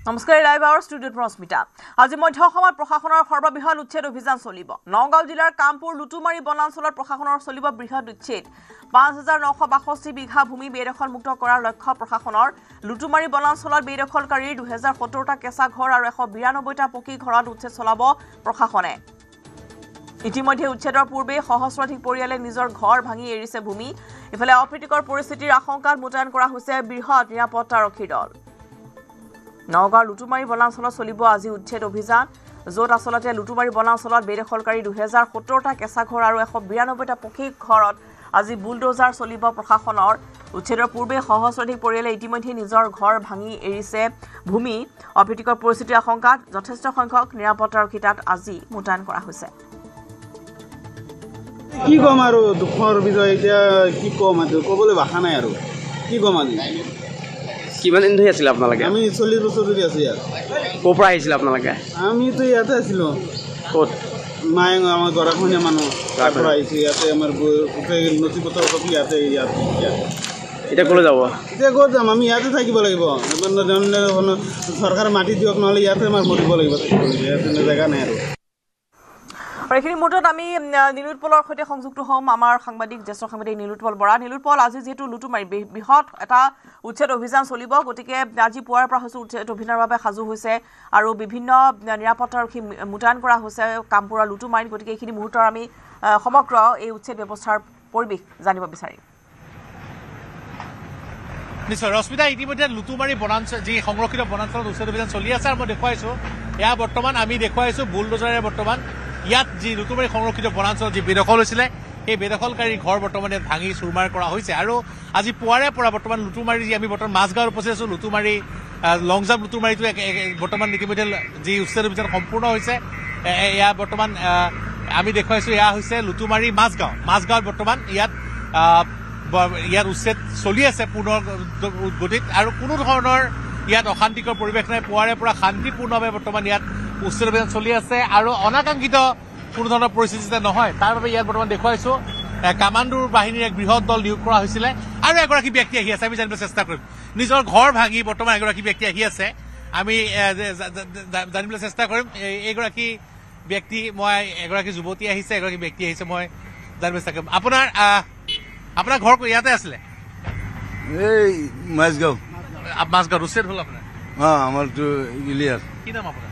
নমস্কাৰ live hour ষ্টুডিঅ'ত ৰশ্মিতা আজি মধ্য অসমত প্ৰশাসনৰ সৰ্ববৃহৎ উচ্ছেদ অভিযান চলিব নগাঁও জিলাৰ কামপুৰ লুটুমাৰী বনাঞ্চলত প্ৰশাসনৰ চলিব বৃহৎ উচ্ছেদ 5962 বিঘা ভূমি বেদখল মুক্ত কৰাৰ লক্ষ্য প্ৰশাসনৰ লুটুমাৰী বনাঞ্চলত বেদখলকাৰীৰ 2017টা কেঁচা ঘৰ আৰু 192টা পকী ঘৰত উচ্ছেদ চলাব প্ৰশাসনে ইতিমধ্যে উচ্ছেদৰ পূৰ্বে সহস্ৰাধিক পৰিয়ালে নিজৰ ঘৰ ভাঙি এৰিছে ভূমি ইফালে অপ্ৰীতিকৰ পৰিস্থিতিৰ আশংকাত মোতায়েন কৰা হৈছে বৃহৎ নিৰাপত্তাৰক্ষী দল নগাঁও লুটুমাৰী বনাঞ্চলত চলিব আজি উচ্ছেদ অভিযান য'ত আচলতে লুটুমাৰী বনাঞ্চলত বেদখলকাৰী 2017টা কেঁচা ঘৰ আৰু 192টা পকী ঘৰত আজি বুলডোজাৰ চলিব প্ৰশাসনৰ উচ্ছেদৰ পূৰ্বে সহস্ৰাধিক পৰিয়ালে ইতিমধ্যে নিজৰ ঘৰ ভাঙি এৰিছে ভূমি অপ্ৰীতিকৰ পৰিস্থিতিৰ আশংকাত যথেষ্ট সংখ্যক নিৰাপত্তাৰক্ষী তাত আজি মোতায়েন কৰা হৈছে কি কম আৰু দুখৰ বিষয় এতিয়া কি কম আৰু ক'বলৈ ভাষা নাই আৰু কি কম আজি কিমান দিন ধৰি আছিল আপোনালোকে আমি 40 বছৰ ধৰি আছো ইয়াত ক'ৰ পৰা আহিছিল আপোনালোকে আমিতো ইয়াতে আছিলো ক'ত মায়ে আমাৰ গৰাখনীয়া মানুহ তাৰ পৰা আহিছে ইয়াতে আমাৰ গোটেই নথি পত্ৰ কপি ইয়াতে এতিয়া ক'লৈ যাব এতিয়া ক'ত যাম আমি ইয়াতে থাকিব লাগিব চৰকাৰে মাটি দিয়ক নহ'লে ইয়াতে আমাৰ মৰিব লাগিব ইয়াতে জেগা নাই আৰু এইখিনি মুহূৰ্তত আমি নীলোৎপলৰ সৈতে সংযুক্ত হ'ম আমাৰ সাংবাদিক জ্যেষ্ঠ সাংবাদিক নীলোৎপল বৰা নীলোৎপল আজি যেহেতু লুটুমাৰী বৃহৎ এটা উচ্ছেদ অভিযান চলিব গতিকে আজি পুৱাৰ পৰা হৈছে উচ্ছেদ অভিযানৰ বাবে সাজু হৈছে আৰু বিভিন্ন নিৰাপত্তাৰক্ষী মোতায়েন কৰা হৈছে কামপুৰৰ লুটুমাৰীত গতিকে এইখিনি মুহূৰ্তৰ আমি সমগ্ৰ এই উচ্ছেদ ব্যৱস্থাৰ পৰিৱেশ জানিব বিচাৰিম নিশ্চয় ৰশ্মিতা ইতিমধ্যে লুটুমাৰী বনাঞ্চল যি সংৰক্ষিত বনাঞ্চলত উচ্ছেদ অভিযান চলি আছে আৰু মই দেখুৱাইছোঁ এয়া বৰ্তমান আমি দেখুৱাইছোঁ বুলডোজাৰে বৰ্তমান ইয়াত যি লুটুমাৰী সংৰক্ষিত বনাঞ্চল যি বেদখল হৈছিলে সেই বেদখলকাৰীৰ ঘৰ বৰ্তমান ইয়াত ভাঙি চুৰমাৰ কৰা হৈছে আৰু আজি পুৱাৰে পৰা বৰ্তমান লুটুমাৰী যি আমি বৰ্তমান মাজগাঁৱত উপস্থিত আছোঁ লুটুমাৰী লংজাম লুটুমাৰীটো বৰ্তমান ইতিমধ্যে যি উচ্ছেদ অভিযান সম্পূৰ্ণ হৈছে এয়া বৰ্তমান আমি দেখুৱাইছোঁ এয়া হৈছে লুটুমাৰী মাজগাঁৱত বৰ্তমান ইয়াত উচ্ছেদ চলি আছে পুনৰ গতিত আৰু কোনো ধৰণৰ ইয়াত অশান্তিকৰ পৰিৱেশ নাই পুৱাৰে পৰা শান্তিপূৰ্ণভাৱে বৰ্তমান ইয়াত উচ্ছেদ অভিযান চলি আছে আৰু অনাকাংক্ষিত কোনো ধৰণৰ পৰিস্থিতি যাতে নহয় তাৰ বাবে ইয়াত বৰ্তমান দেখুৱাইছোঁ কামাণ্ডোৰ বাহিনীৰ এক বৃহৎ দল নিয়োগ কৰা হৈছিলে আৰু এগৰাকী ব্যক্তি আহি আছে আমি জানিবলৈ চেষ্টা কৰিম নিজৰ ঘৰ ভাঙি বৰ্তমান এগৰাকী ব্যক্তি আহি আছে আমি জানিবলৈ চেষ্টা কৰিম এইগৰাকী ব্যক্তি মই এগৰাকী যুৱতী আহিছে এগৰাকী ব্যক্তি আহিছে মই জানিবলৈ চেষ্টা কৰিম আপোনাৰ ঘৰ ইয়াতে আছিলে এই মাজগাঁও উচ্ছেদ হ'ল আপোনাৰ আমাৰতো ক্লিয়াৰ কি নাম আপোনাৰ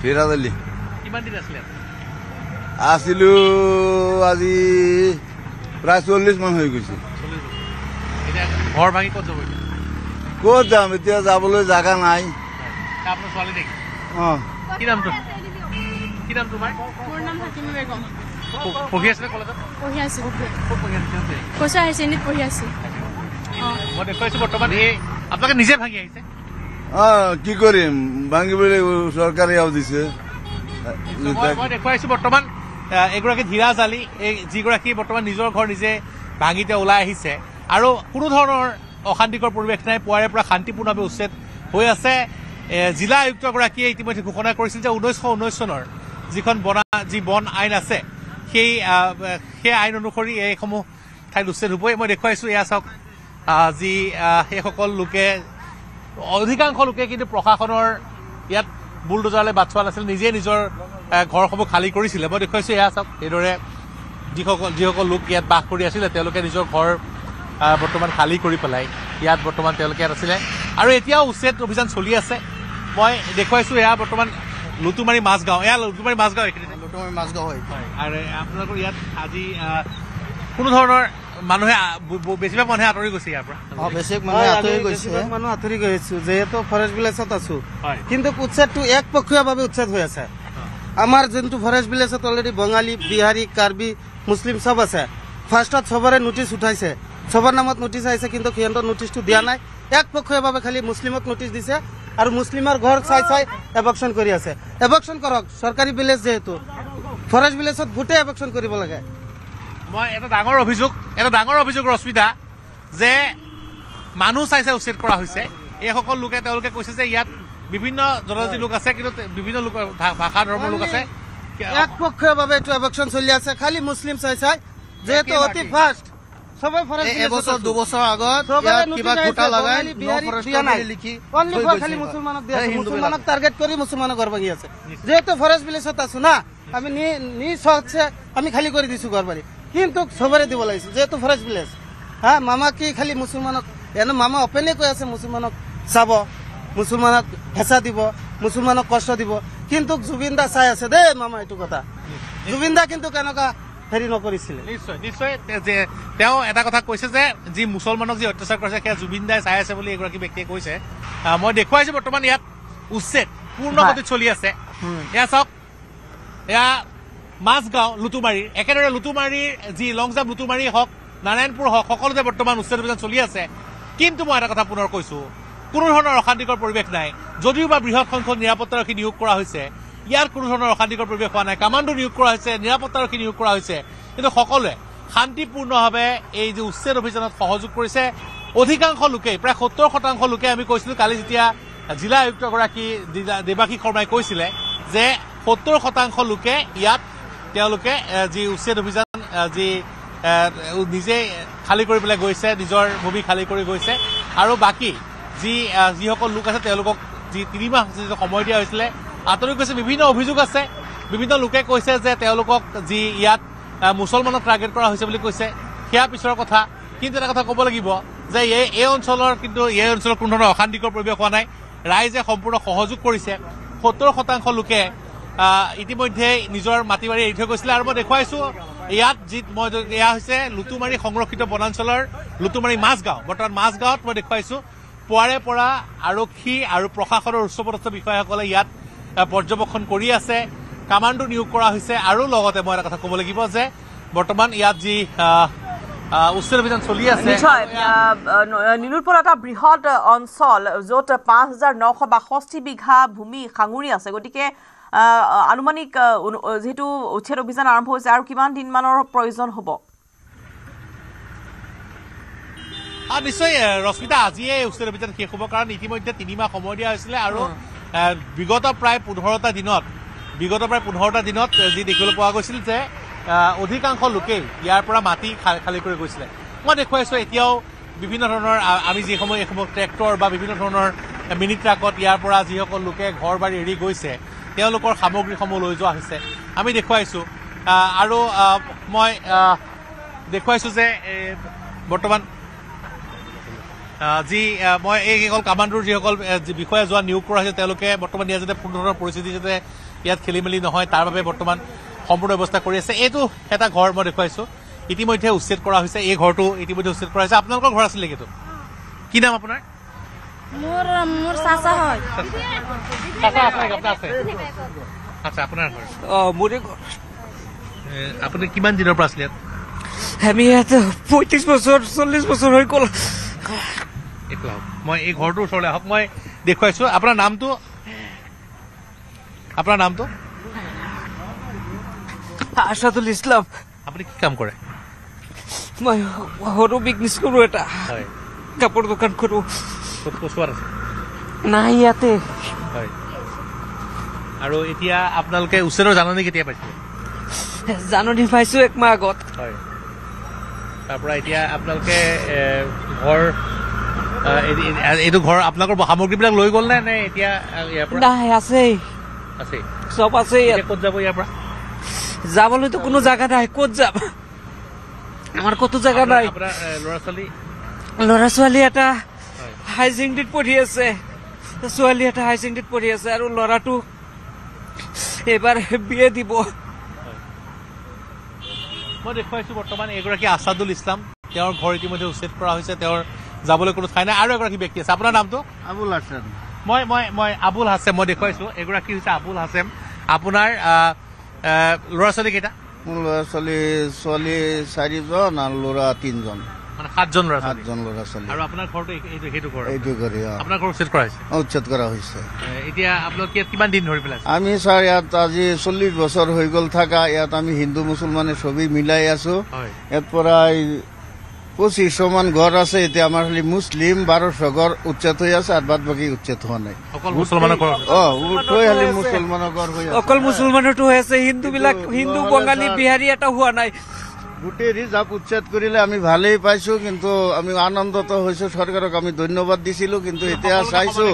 ফিৰাজ আলী কিমান দিন আছিলে আছিলো আজি প্ৰায় 40 মান হৈ গৈছে এতিয়া ঘৰ ভাঙি ক'ত যাব ক'ত যাম এতিয়া যাবলৈ জাগা নাই আপোনাৰ ছোৱালী নেকি কি নাম তোমাৰ মোৰ নাম হাকিমা বেগম পঢ়ি আছিলে কলেজত পঢ়ি আছো ক'ত পঢ়ি আছিলে কৈছা হাই ছেকেণ্ডেৰীত পঢ়ি আছো মই দেখুৱাইছোঁ বৰ্তমান এই আপোনালোকে নিজে ভাঙি আহিছে কি কৰিম ভাঙিবলৈ চৰকাৰে দিছে মই দেখুৱাইছোঁ বৰ্তমান এগৰাকী ধীৰাজ আলী এই যিগৰাকী বৰ্তমান নিজৰ ঘৰ নিজে ভাঙি তেওঁ ওলাই আহিছে আৰু কোনো ধৰণৰ অশান্তিকৰ পৰিৱেশ নাই পুৱাৰে পৰা শান্তিপূৰ্ণভাৱে উচ্ছেদ হৈ আছে জিলা আয়ুক্তগৰাকীয়ে ইতিমধ্যে ঘোষণা কৰিছিল যে 1919 চনৰ যি বন আইন আছে সেই আইন অনুসৰি এইসমূহ ঠাইত উচ্ছেদ হ'বই মই দেখুৱাইছোঁ এয়া চাওক যি সেইসকল লোকে অধিকাংশ লোকে কিন্তু প্ৰশাসনৰ ইয়াত বুলডোজাৰলৈ বাট চোৱা নাছিল নিজে নিজৰ ঘৰসমূহ খালী কৰিছিলে মই দেখুৱাইছোঁ এয়া চাওক এইদৰে যিসকল লোক ইয়াত বাস কৰি আছিলে তেওঁলোকে নিজৰ ঘৰ বৰ্তমান খালী কৰি পেলাই ইয়াত বৰ্তমান তেওঁলোকে ইয়াত আছিলে আৰু এতিয়াও উচ্ছেদ অভিযান চলি আছে মই দেখুৱাইছোঁ এয়া বৰ্তমান লুটুমাৰী মাজগাঁও এইখিনি লুটুমাৰী মাজগাঁও হয় আৰু আপোনালোকৰ ইয়াত আজি কোনো ধৰণৰ মানুহে বেছিভাগ মানুহে আঁতৰি গৈছে ইয়াৰ পৰা বেছিভাগ মানুহ আঁতৰি গৈছো যিহেতু ফৰেষ্ট ভিলেজত আছো কিন্তু উচ্ছেদটো একপক্ষীয়ভাৱে উচ্ছেদ হৈ আছে আমাৰ যোনটো ফৰেষ্ট ভিলেজত অলৰেডি বঙালী বিহাৰী কাৰ্বি মুছলিম চব আছে ফাৰ্ষ্টত চবৰে নোটিছ উঠাইছে চবৰ নামত নোটিছ আহিছে কিন্তু সিহঁতৰ নোটিছটো দিয়া নাই একপক্ষীয়ভাৱে খালি মুছলিমক নোটিছ দিছে আৰু মুছলিমৰ ঘৰ চাই এভকশ্যন কৰি আছে এভকশ্যন কৰক চৰকাৰী ভিলেজ যিহেতু ফৰেষ্ট ভিলেজত গোটেই এভকশ্যন কৰিব লাগে মই এটা ডাঙৰ অভিযোগ ৰশ্মিতা যে মানুহ চাই উচ্ছেদ কৰা হৈছে এইসকল লোকে তেওঁলোকে কৈছে যে ইয়াত বিভিন্ন জনজাতিৰ লোক আছে কিন্তু বিভিন্ন লোক ভাষা ধৰ্মৰ লোক আছে একপক্ষীয়ভাৱে এইটো এভকশ্যন চলি আছে খালি মুছলিম চাই যেহেতু অতি ফাষ্ট সবাই ফরেস্ট এবছৰ 2 বছৰ আগত সবাই ইয়াত নোটিছ কিবা ঘোটা আহিছে, লগাই বঙালী, নো বিহাৰী ফৰেষ্ট দিয়া নাই। লিখি অনলি থৈ ফৰ গৈছে খালি সিহঁত। মুছলমানক দিয়া আছে। হিন্দু মুছলমানক টাৰ্গেট কৰি মুছলমানক ঘৰ ভাঙি আছে। যেহেতু ফরেস্ট ভিলেজত আছো না, আমি নিজ হচ্ছে আমি খালি করে দিছো ঘর বাড়ি, কিন্তু সবরে দিব লাগিছে যেহেতু ফরেস্ট ভিলেজ। হ্যাঁ, মামা কি খালি মুছলমানক এনে মামা অপেনে কৈ আছে মুছলমানক চাব, মুছলমানক হেঁচা দিব, মুছলমানক কষ্ট দিব, কিন্তু জুবিন দা চাই আছে দেই মামা এইটো কথা। জুবিন দা কিন্তু কেনেকুৱা হেৰি নকৰিছিলে। নিশ্চয় নিশ্চয় যে তেওঁ এটা কথা কৈছে যে যি মুছলমানক যি অত্যাচাৰ কৰিছে সেয়া জুবিন দাই চাই আছে বুলি এগৰাকী ব্যক্তিয়ে কৈছে। মই দেখুৱাইছো বৰ্তমান ইয়াত উচ্ছেদ পূৰ্ণ গতিত চলি আছে। এয়া চাওক, এয়া মাজগাঁও লুটুমাৰীৰ, একেদৰে লুটুমাৰীৰ যি লংজাম লুটুমাৰী হওক, নাৰায়ণপুৰ হওক, সকলোতে বৰ্তমান উচ্ছেদ অভিযান চলি আছে। কিন্তু মই এটা কথা পুনৰ কৈছো, কোনো ধৰণৰ অশান্তিকৰ পৰিৱেশ নাই। যদিও বা বৃহৎ সংখ্যক নিৰাপত্তাৰক্ষী নিয়োগ কৰা হৈছে, ইয়াৰ কোনো ধৰণৰ অশান্তিকৰ পৰিৱেশ হোৱা নাই। কামাণ্ডো নিয়োগ কৰা হৈছে, নিৰাপত্তাৰক্ষী নিয়োগ কৰা হৈছে, কিন্তু সকলোৱে শান্তিপূৰ্ণভাৱে এই যে উচ্ছেদ অভিযানত সহযোগ কৰিছে। অধিকাংশ লোকেই, প্ৰায় 70% লোকে, আমি কৈছিলো কালি যেতিয়া জিলা আয়ুক্তগৰাকী দেৱাশীষ শৰ্মাই কৈছিলে যে 70% লোকে ইয়াত তেওঁলোকে যি উচ্ছেদ অভিযান যি নিজে খালী কৰি পেলাই গৈছে, নিজৰ ভূমি খালী কৰি গৈছে, আৰু বাকী যিসকল লোক আছে তেওঁলোকক যি 3 মাহ সময় দিয়া হৈছিলে আঁতৰি গৈছে। বিভিন্ন অভিযোগ আছে, বিভিন্ন লোকে কৈছে যে তেওঁলোকক যি ইয়াত মুছলমানক টাৰ্গেট কৰা হৈছে বুলি কৈছে, সেয়া পিছৰ কথা। কিন্তু এটা কথা ক'ব লাগিব যে এই অঞ্চলৰ কোনো ধৰণৰ অশান্তিকৰ পৰিৱেশ হোৱা নাই। ৰাইজে সম্পূৰ্ণ সহযোগ কৰিছে। 70% লোকে ইতিমধ্যে নিজৰ মাটি বাৰী এৰি থৈ গৈছিলে। আৰু মই দেখুৱাইছো ইয়াত এয়া হৈছে লুটুমাৰী সংৰক্ষিত বনাঞ্চলৰ লুটুমাৰী মাজগাঁও। বৰ্তমান মাজগাঁৱত মই দেখুৱাইছো পুৱাৰে পৰা আৰক্ষী আৰু প্ৰশাসনৰ উচ্চপদস্থ বিষয়াসকলে ইয়াত পৰ্যবেক্ষণ কৰি আছে, কামাণ্ডো নিয়োগ কৰা হৈছে। আৰু লগতে মই এটা কথা ক'ব লাগিব যে বৰ্তমান ইয়াত যি উচ্ছেদ অভিযান চলি আছে, নিশ্চয় নীলোৎপল এটা বৃহৎ অঞ্চল য'ত 5,962 বিঘা ভূমি সাঙুৰি আছে। গতিকে আনুমানিক যিহেতু উচ্ছেদ অভিযান আৰম্ভ হৈছে, আৰু কিমান দিনমানৰ প্ৰয়োজন হ'ব? নিশ্চয় ৰশ্মিতা, আজিয়ে উচ্ছেদ অভিযান শেষ হ'ব, কাৰণ ইতিমধ্যে 3 মাহ সময় দিয়া হৈছিলে। আৰু বিগত প্ৰায় 15টা দিনত যি দেখিবলৈ পোৱা গৈছিল যে অধিকাংশ লোকেই ইয়াৰ পৰা মাটি খালী কৰি গৈছিলে। মই দেখুৱাইছো এতিয়াও বিভিন্ন ধৰণৰ আমি যিসমূহ এইসমূহ ট্ৰেক্টৰ বা বিভিন্ন ধৰণৰ মিনি ট্ৰাকত ইয়াৰ পৰা যিসকল লোকে ঘৰ বাৰী এৰি গৈছে তেওঁলোকৰ সামগ্ৰীসমূহ লৈ যোৱা হৈছে আমি দেখুৱাইছো। আৰু মই দেখুৱাইছো যে বৰ্তমান যি মই এইসকল কামাণ্ডোৰ যিসকল বিষয়া যোৱা নিয়োগ কৰা হৈছে তেওঁলোকে বৰ্তমান ইয়াত যাতে কোনো ধৰণৰ পৰিস্থিতি যাতে ইয়াত খেলি মেলি নহয় তাৰ বাবে বৰ্তমান সম্পূৰ্ণ ব্যৱস্থা কৰি আছে। এইটো এটা ঘৰ মই দেখুৱাইছো, ইতিমধ্যে উচ্ছেদ কৰা হৈছে। এই ঘৰটো ইতিমধ্যে উচ্ছেদ কৰা হৈছে। আপোনালোকৰ ঘৰ আছিল নেকি? কি নাম আপোনাৰ? মোৰ চাচা হয়। আচ্ছা, আপোনাৰ ঘৰ? মোৰে ঘৰ। আপুনি কিমান দিনৰ পৰা আছিলে ইয়াত? আমি ইয়াত 35 বছৰ 40 বছৰ হৈ গ'ল। এইটো আহক, মই এই ঘৰটোৰ ওচৰলৈ আহক, মই দেখুৱাইছো। আপোনাৰ নামটো? আছাদুল ইছলাম। আপুনি কি কাম কৰে? মই সৰু বিজনেছ কৰোঁ, এটা হয়। কাপোৰ দোকান কৰোঁ। ক'ত কচুৱাত আছে? নাই ইয়াতে। হয়। আৰু এতিয়া আপোনালোকে উচ্ছেদৰ জাননী কেতিয়া পাইছে? জাননী পাইছোঁ 1 মাহ আগত। হয়। তাৰ পৰা এতিয়া আপোনালোকে ঘৰ এইটো ঘৰ আপোনালোকৰ সামগ্ৰীবিলাক লৈ গ'ল নে এতিয়া ইয়াৰ পৰা? নাই, আছেই, চব আছে ইয়াত। ক'ত যাব ইয়াৰ পৰা? যাবলৈতো কোনো জাগা নাই, ক'ত যাম? আমাৰ ক'তো জাগা নাই। আপোনাৰ ল'ৰা ছোৱালী এটা হাই ছেকেণ্ডেৰীত পঢ়ি আছে, ছোৱালী এটা হাই ছেকেণ্ডেৰীত পঢ়ি আছে, আৰু ল'ৰাটো এইবাৰ BA দিব। মই দেখুৱাইছো বৰ্তমান এগৰাকী আছাদুল ইছলাম, তেওঁৰ ঘৰ ইতিমধ্যে উচ্ছেদ কৰা হৈছে, তেওঁৰ যাবলৈ কোনো ঠাই নাই। আৰু এগৰাকী ব্যক্তি আছে, আপোনাৰ নামটো? আবুল হাছেম। মই আবুল হাছেম, মই দেখুৱাইছো এগৰাকী হৈছে আবুল হাছেম। আপোনাৰ ল'ৰা ছোৱালী কেইটা? মোৰ ল'ৰা ছোৱালী 4জন আৰু ল'ৰা 3জন, মানে 7জন ল'ৰা ছোৱালী। 7জন ল'ৰা ছোৱালী। আৰু আপোনাৰ ঘৰটো সেইটো ঘৰ? এইটো কৰি আপোনাৰ ঘৰ উচ্ছেদ কৰা হৈছে? উচ্ছেদ কৰা হৈছে। এতিয়া আপোনালোকে ইয়াত কিমান দিন ধৰি পেলাই? আমি ছাৰ ইয়াত আজি 40 বছৰ হৈ গ'ল থাকা। ইয়াত আমি হিন্দু মুছলমানে ছবি মিলাই আছো। ইয়াত পৰা 2500 মান ঘৰ আছে। এতিয়া আমাৰ খালি মুছলিম 1200 ঘৰ উচ্ছেদ হৈ আছে, আৰু বাদ বাকী উচ্ছেদ হোৱা নাই। অকল মুছলমানৰ ঘৰ? খালি মুছলমানৰ ঘৰ হৈ আছে। অকল মুছলমানৰটো হৈ আছে, হিন্দু বঙালী বিহাৰী এটা হোৱা নাই। গোটেই ৰিজাৰ্ভ উচ্ছেদ কৰিলে আমি ভালেই পাইছোঁ, কিন্তু আমি আনন্দত হৈছোঁ। চৰকাৰক আমি ধন্যবাদ দিছিলোঁ, কিন্তু এতিয়া চাইছোঁ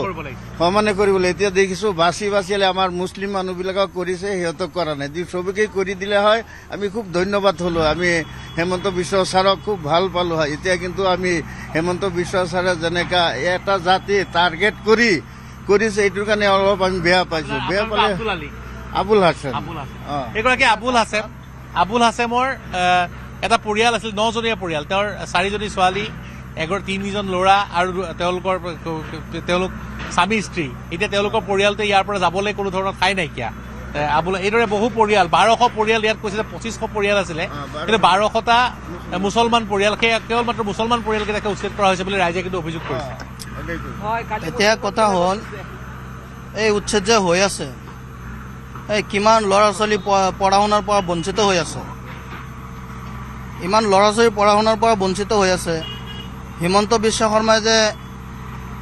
সমানে কৰিবলৈ। এতিয়া দেখিছোঁ বাছি আমাৰ মুছলিম মানুহবিলাকক কৰিছে, সিহঁতক কৰা নাই। চবকেই কৰি দিলে হয় আমি খুব ধন্যবাদ হ'লোঁ। আমি হেমন্ত বিশ্ব ছাৰক খুব ভাল পালোঁ হয়। এতিয়া কিন্তু আমি হেমন্ত বিশ্ব ছাৰে যেনেকা এটা জাতি টাৰ্গেট কৰিছে, এইটোৰ কাৰণে অলপ আমি বেয়া পাইছোঁ। বেয়া পালে আবুল হাছেন, এগৰাকী আবুল হাছেমৰ এটা পৰিয়াল আছিল, 9জনীয়া পৰিয়াল। তেওঁৰ 4জনী ছোৱালী, 3জন ল'ৰা আৰু তেওঁলোক স্বামী স্ত্ৰী। এতিয়া তেওঁলোকৰ পৰিয়ালটো ইয়াৰ পৰা যাবলৈ কোনো ধৰণৰ ঠাই নাইকিয়া। এইদৰে বহু পৰিয়াল, 1200 পৰিয়াল, ইয়াত কৈছে 2500 পৰিয়াল আছিলে, কিন্তু 1200টা মুছলমান পৰিয়াল, সেই কেৱল মাত্ৰ মুছলমান পৰিয়ালকেইটাকে উচ্ছেদ কৰা হৈছে বুলি ৰাইজে কিন্তু অভিযোগ কৰিছে। এতিয়া কথা হ'ল এই উচ্ছেদ যে হৈ আছে, এই কিমান ল'ৰা ছোৱালী পঢ়া শুনাৰ পৰা বঞ্চিত হৈ আছে, ইমান ল'ৰা ছোৱালী পঢ়া শুনাৰ পৰা বঞ্চিত হৈ আছে। হিমন্ত বিশ্ব শৰ্মাই যে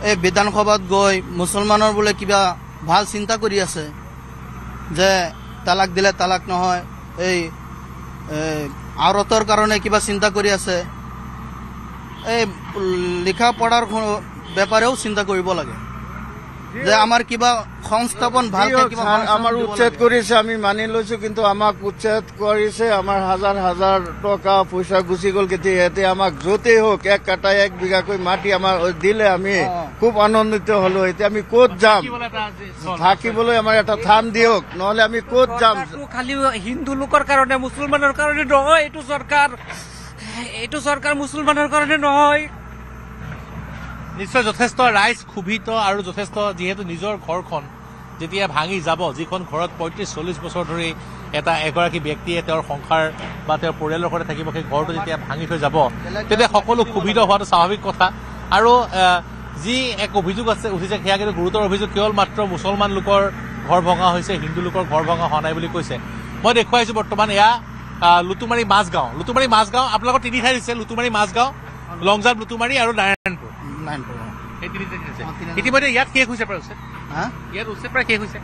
এই বিধানসভাত গৈ মুছলমানৰ বোলে কিবা ভাল চিন্তা কৰি আছে, যে তালাক দিলে তালাক নহয়, এই আউৰতৰ কাৰণে কিবা চিন্তা কৰি আছে। এই লিখা পঢ়াৰ ব্যাপাৰেও চিন্তা কৰিব লাগে, যে আমাৰ কিবা সংস্থাপন ভালকে আমাৰ উচ্ছেদ কৰিছে, আমি মানি লৈছোঁ, কিন্তু আমাক উচ্ছেদ কৰিছে। আমাৰ হাজাৰ টকা পইচা গুচি গ'ল। এতিয়া আমাক য'তেই হওক 1 কাটা 1 বিঘাকৈ মাটি আমাৰ দিলে আমি খুব আনন্দিত হ'লোঁ। এতিয়া আমি ক'ত যাম? থাকিবলৈ আমাৰ এটা থান দিয়ক, নহ'লে আমি ক'ত যাম? খালি হিন্দু লোকৰ কাৰণে, মুছলমানৰ কাৰণে নহয়। এইটো চৰকাৰ মুছলমানৰ কাৰণে নহয়। নিশ্চয় যথেষ্ট ৰাইজ ক্ষোভিত আৰু যথেষ্ট, যিহেতু নিজৰ ঘৰখন যেতিয়া ভাঙি যাব, যিখন ঘৰত 35-40 বছৰ ধৰি এগৰাকী ব্যক্তিয়ে তেওঁৰ সংসাৰ বা তেওঁৰ পৰিয়ালৰ ঘৰতে থাকিব, সেই ঘৰটো যেতিয়া ভাঙি থৈ যাব, তেতিয়া সকলো ক্ষোভিত হোৱাটো স্বাভাৱিক কথা। আৰু যি এক অভিযোগ উঠিছে, সেয়া কিন্তু গুৰুতৰ অভিযোগ। কেৱল মাত্ৰ মুছলমান লোকৰ ঘৰ ভঙা হৈছে, হিন্দু লোকৰ ঘৰ ভঙা হোৱা নাই বুলি কৈছে। মই দেখুৱাইছোঁ বৰ্তমান এয়া লুটুমাৰী মাজগাঁও। আপোনালোকৰ 3 ঠাই দিছে, লুটুমাৰী মাজগাঁও, লংজাম লুটুমাৰী আৰু নাৰায়ণপুৰ। ইতিমধ্যে ইয়াত শেষ হৈছে প্ৰায় উচ্ছেদ, ইয়াত উচ্ছেদ প্ৰায় শেষ হৈছে,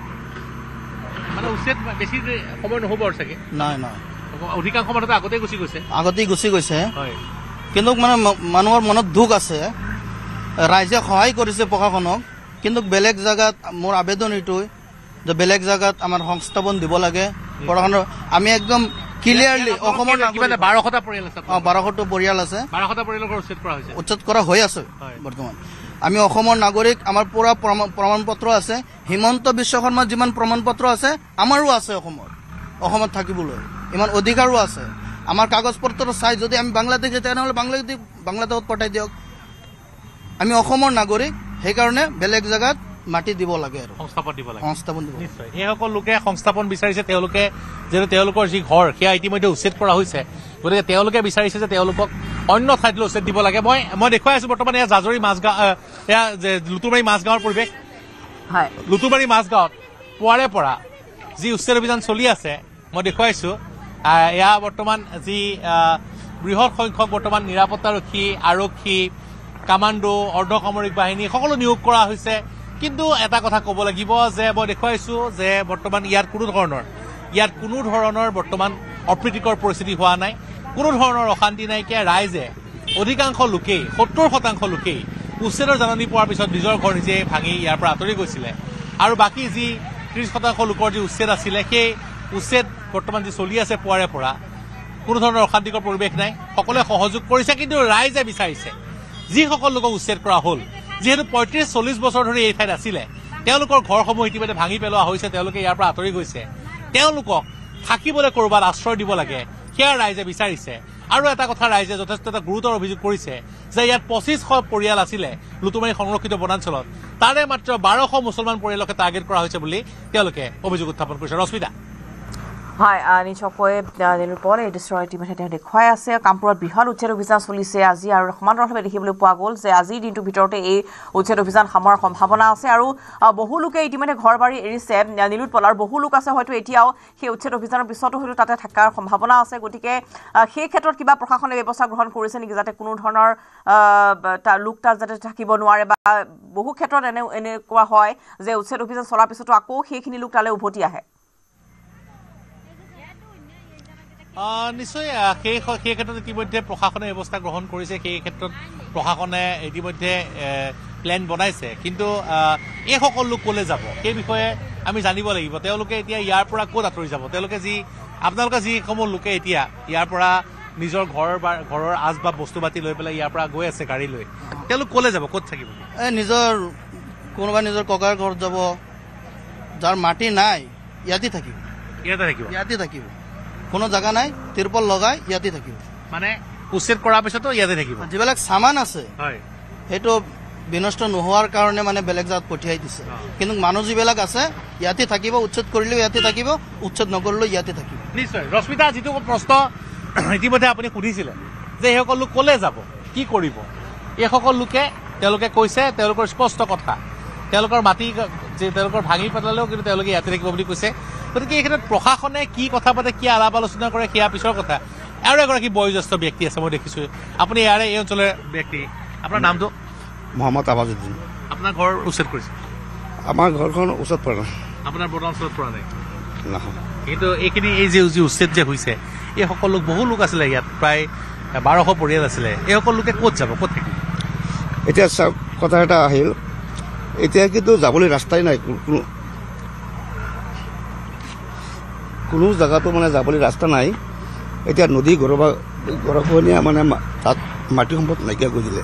মানে উচ্ছেদ বেছি সময় নহ'ব আৰু চাগে। নাই অধিকাংশ মানুহ আগতেই গুচি গৈছে। কিন্তু মানে মানুহৰ মনত দুখ আছে। ৰাইজে সহায় কৰিছে প্ৰশাসনক, কিন্তু বেলেগ জেগাত মোৰ আবেদন এইটোৱে যে বেলেগ জেগাত আমাৰ সংস্থাপন দিব লাগে প্ৰশাসনৰ। আমি একদম ক্লিয়াৰলি অসমৰ 1200টা পৰিয়াল আছে, 1200টা পৰিয়াল আছে, 1200টা পৰিয়ালৰ উচ্ছেদ কৰা হৈ আছে বৰ্তমান। আমি অসমৰ নাগৰিক, আমাৰ পুৰা প্ৰমাণ পত্ৰ আছে। হিমন্ত বিশ্ব শৰ্মাৰ যিমান প্ৰমাণ পত্ৰ আছে আমাৰো আছে। অসমত থাকিবলৈ ইমান অধিকাৰো আছে। আমাৰ কাগজ পত্ৰ চাই যদি আমি বাংলাদেশে, তেনেহ'লে বাংলাদেশত পঠাই দিয়ক। আমি অসমৰ নাগৰিক, সেইকাৰণে বেলেগ জেগাত মাটি দিব লাগে আৰু সংস্থাপন দিব। নিশ্চয় এইসকল লোকে সংস্থাপন বিচাৰিছে। তেওঁলোকে যিহেতু তেওঁলোকৰ যি ঘৰ সেয়া ইতিমধ্যে উচ্ছেদ কৰা হৈছে, গতিকে তেওঁলোকে বিচাৰিছে যে তেওঁলোকক অন্য ঠাইত উচ্ছেদ দিব লাগে। মই দেখুৱাই আছোঁ বৰ্তমান এয়া জাজৰি মাজগাঁও, এয়া লুটুমাৰী মাজগাঁৱৰ পৰিৱেশ। লুটুমাৰী মাজগাঁৱত পুৱাৰে পৰা যি উচ্ছেদ অভিযান চলি আছে মই দেখুৱাইছোঁ। এয়া বৰ্তমান যি বৃহৎ সংখ্যক বৰ্তমান নিৰাপত্তাৰক্ষী, আৰক্ষী, কামাণ্ডো, অৰ্ধসামৰিক বাহিনী সকলো নিয়োগ কৰা হৈছে। কিন্তু এটা কথা ক'ব লাগিব যে মই দেখুৱাইছোঁ যে বৰ্তমান ইয়াত কোনো ধৰণৰ বৰ্তমান অপ্ৰীতিকৰ পৰিস্থিতি হোৱা নাই, কোনো ধৰণৰ অশান্তি নাইকিয়া। ৰাইজে অধিকাংশ লোকেই, 70% লোকেই উচ্ছেদৰ জাননী পোৱাৰ পিছত নিজৰ ঘৰ নিজে ভাঙি ইয়াৰ পৰা আঁতৰি গৈছিলে। আৰু বাকী যি 30% লোকৰ যি উচ্ছেদ আছিলে, সেই উচ্ছেদ বৰ্তমান যি চলি আছে পুৱাৰে পৰা, কোনো ধৰণৰ অশান্তিকৰ পৰিৱেশ নাই, সকলোৱে সহযোগ কৰিছে। কিন্তু ৰাইজে বিচাৰিছে যিসকল লোকক উচ্ছেদ কৰা হ'ল, যিহেতু 35-40 বছৰ ধৰি এই ঠাইত আছিলে, তেওঁলোকৰ ঘৰসমূহ ইতিমধ্যে ভাঙি পেলোৱা হৈছে, তেওঁলোকে ইয়াৰ পৰা আঁতৰি গৈছে, তেওঁলোকক থাকিবলৈ ক'ৰবাত আশ্ৰয় দিব লাগে, সেয়া ৰাইজে বিচাৰিছে। আৰু এটা কথা, ৰাইজে যথেষ্ট এটা গুৰুতৰ অভিযোগ কৰিছে যে ইয়াত 2500 পৰিয়াল আছিলে লুটুমাৰী সংৰক্ষিত বনাঞ্চলত, তাৰে মাত্ৰ 1200 মুছলমান পৰিয়ালকে টাৰ্গেট কৰা হৈছে বুলি তেওঁলোকে অভিযোগ উত্থাপন কৰিছে। ৰশ্মিতা। হয়, নিশ্চয়কৈ নিৰূপণ এই দৃশ্য ইতিমধ্যে তেওঁ দেখুৱাই আছে। কামপুৰত বৃহৎ উচ্ছেদ অভিযান চলিছে আজি, আৰু সমান্তৰালভাৱে দেখিবলৈ পোৱা গ'ল যে আজিৰ দিনটোৰ ভিতৰতে এই উচ্ছেদ অভিযান সামৰাৰ সম্ভাৱনা আছে। আৰু বহু লোকে ইতিমধ্যে ঘৰ বাৰী এৰিছে নিলোৎপল, আৰু বহু লোক আছে হয়তো এতিয়াও সেই উচ্ছেদ অভিযানৰ পিছতো হয়তো তাতে থকাৰ সম্ভাৱনা আছে। গতিকে সেই ক্ষেত্ৰত কিবা প্ৰশাসনে ব্যৱস্থা গ্ৰহণ কৰিছে নেকি, যাতে কোনো ধৰণৰ লোক তাত যাতে থাকিব নোৱাৰে, বা বহু ক্ষেত্ৰত এনেকুৱা হয় যে উচ্ছেদ অভিযান চলাৰ পিছতো আকৌ সেইখিনি লোক তালৈ উভতি আহে। নিশ্চয় সেই ক্ষেত্ৰত ইতিমধ্যে প্ৰশাসনে ব্যৱস্থা গ্ৰহণ কৰিছে। সেই ক্ষেত্ৰত প্ৰশাসনে ইতিমধ্যে প্লেন বনাইছে। কিন্তু এই সকল লোক ক'লৈ যাব সেই বিষয়ে আমি জানিব লাগিব। তেওঁলোকে এতিয়া ইয়াৰ পৰা ক'ত আঁতৰি যাব? আপোনালোকে যিসমূহ লোকে এতিয়া ইয়াৰ পৰা নিজৰ ঘৰৰ আচবাব বস্তু পাতি লৈ পেলাই ইয়াৰ পৰা গৈ আছে গাড়ী লৈ, তেওঁলোক ক'লৈ যাব, ক'ত থাকিব? কোনোবা নিজৰ ককাৰ ঘৰত যাব, যাৰ মাটি নাই ইয়াতে থাকিব। ইয়াতে থাকিব, কোনো জাগা নাই, তিৰপল লগাই ইয়াতে থাকিব। মানে উচ্ছেদ কৰাৰ পিছতো ইয়াতে থাকিব। যিবিলাক সামান আছে সেইটো বিনষ্ট নোহোৱাৰ কাৰণে মানে বেলেগ জাগাত পঠিয়াই দিছে। কিন্তু মানুহ যিবিলাক আছে ইয়াতে থাকিব, উচ্ছেদ কৰিলেও ইয়াতে থাকিব, উচ্ছেদ নকৰিলেও ইয়াতে থাকিব। নিশ্চয়। ৰশ্মিতা, যিটো প্ৰশ্ন ইতিমধ্যে আপুনি সুধিছিলে যে এইসকল লোক ক'লৈ যাব, কি কৰিব, এইসকল লোকে তেওঁলোকে কৈছে তেওঁলোকৰ স্পষ্ট কথা, তেওঁলোকৰ মাটি যে তেওঁলোকৰ ভাঙি পেলালেও কিন্তু তেওঁলোকে ইয়াতে থাকিব বুলি কৈছে। গতিকে এই ক্ষেত্ৰত প্ৰশাসনে কি কথা পাতে, কি আলাপ আলোচনা কৰে সেয়া পিছৰ কথা। আৰু এগৰাকী বয়োজ্যেষ্ঠ ব্যক্তি আছে, মই দেখিছোঁ। আপুনি ইয়াৰে এই অঞ্চলৰ ব্যক্তি, আপোনাৰ নামটো? মোহাম্মদ আবাজুদ্দিন। আপোনাৰ ঘৰ উচ্ছেদ কৰিছে? আমাৰ ঘৰখন ওচৰত পৰা নাই। আপোনাৰ বৰ্তমান ওচৰত পৰা নাই? নহয়। কিন্তু এইখিনি এই যে উচ্ছেদ যে হৈছে, এই সকল লোক, বহু লোক আছিলে ইয়াত, প্ৰায় 1200 পৰিয়াল আছিলে। এই সকল লোকে ক'ত যাব, ক'ত থাকিব? এতিয়া চাওক, কথা এটা আহিল, এতিয়া কিন্তু যাবলৈ ৰাস্তাই নাই। কোনো জেগাতো মানে যাবলৈ ৰাস্তা নাই। এতিয়া নদী গৰাখহনীয়া মানে তাত মাটি সম্পদ নাইকিয়া কৰি দিলে।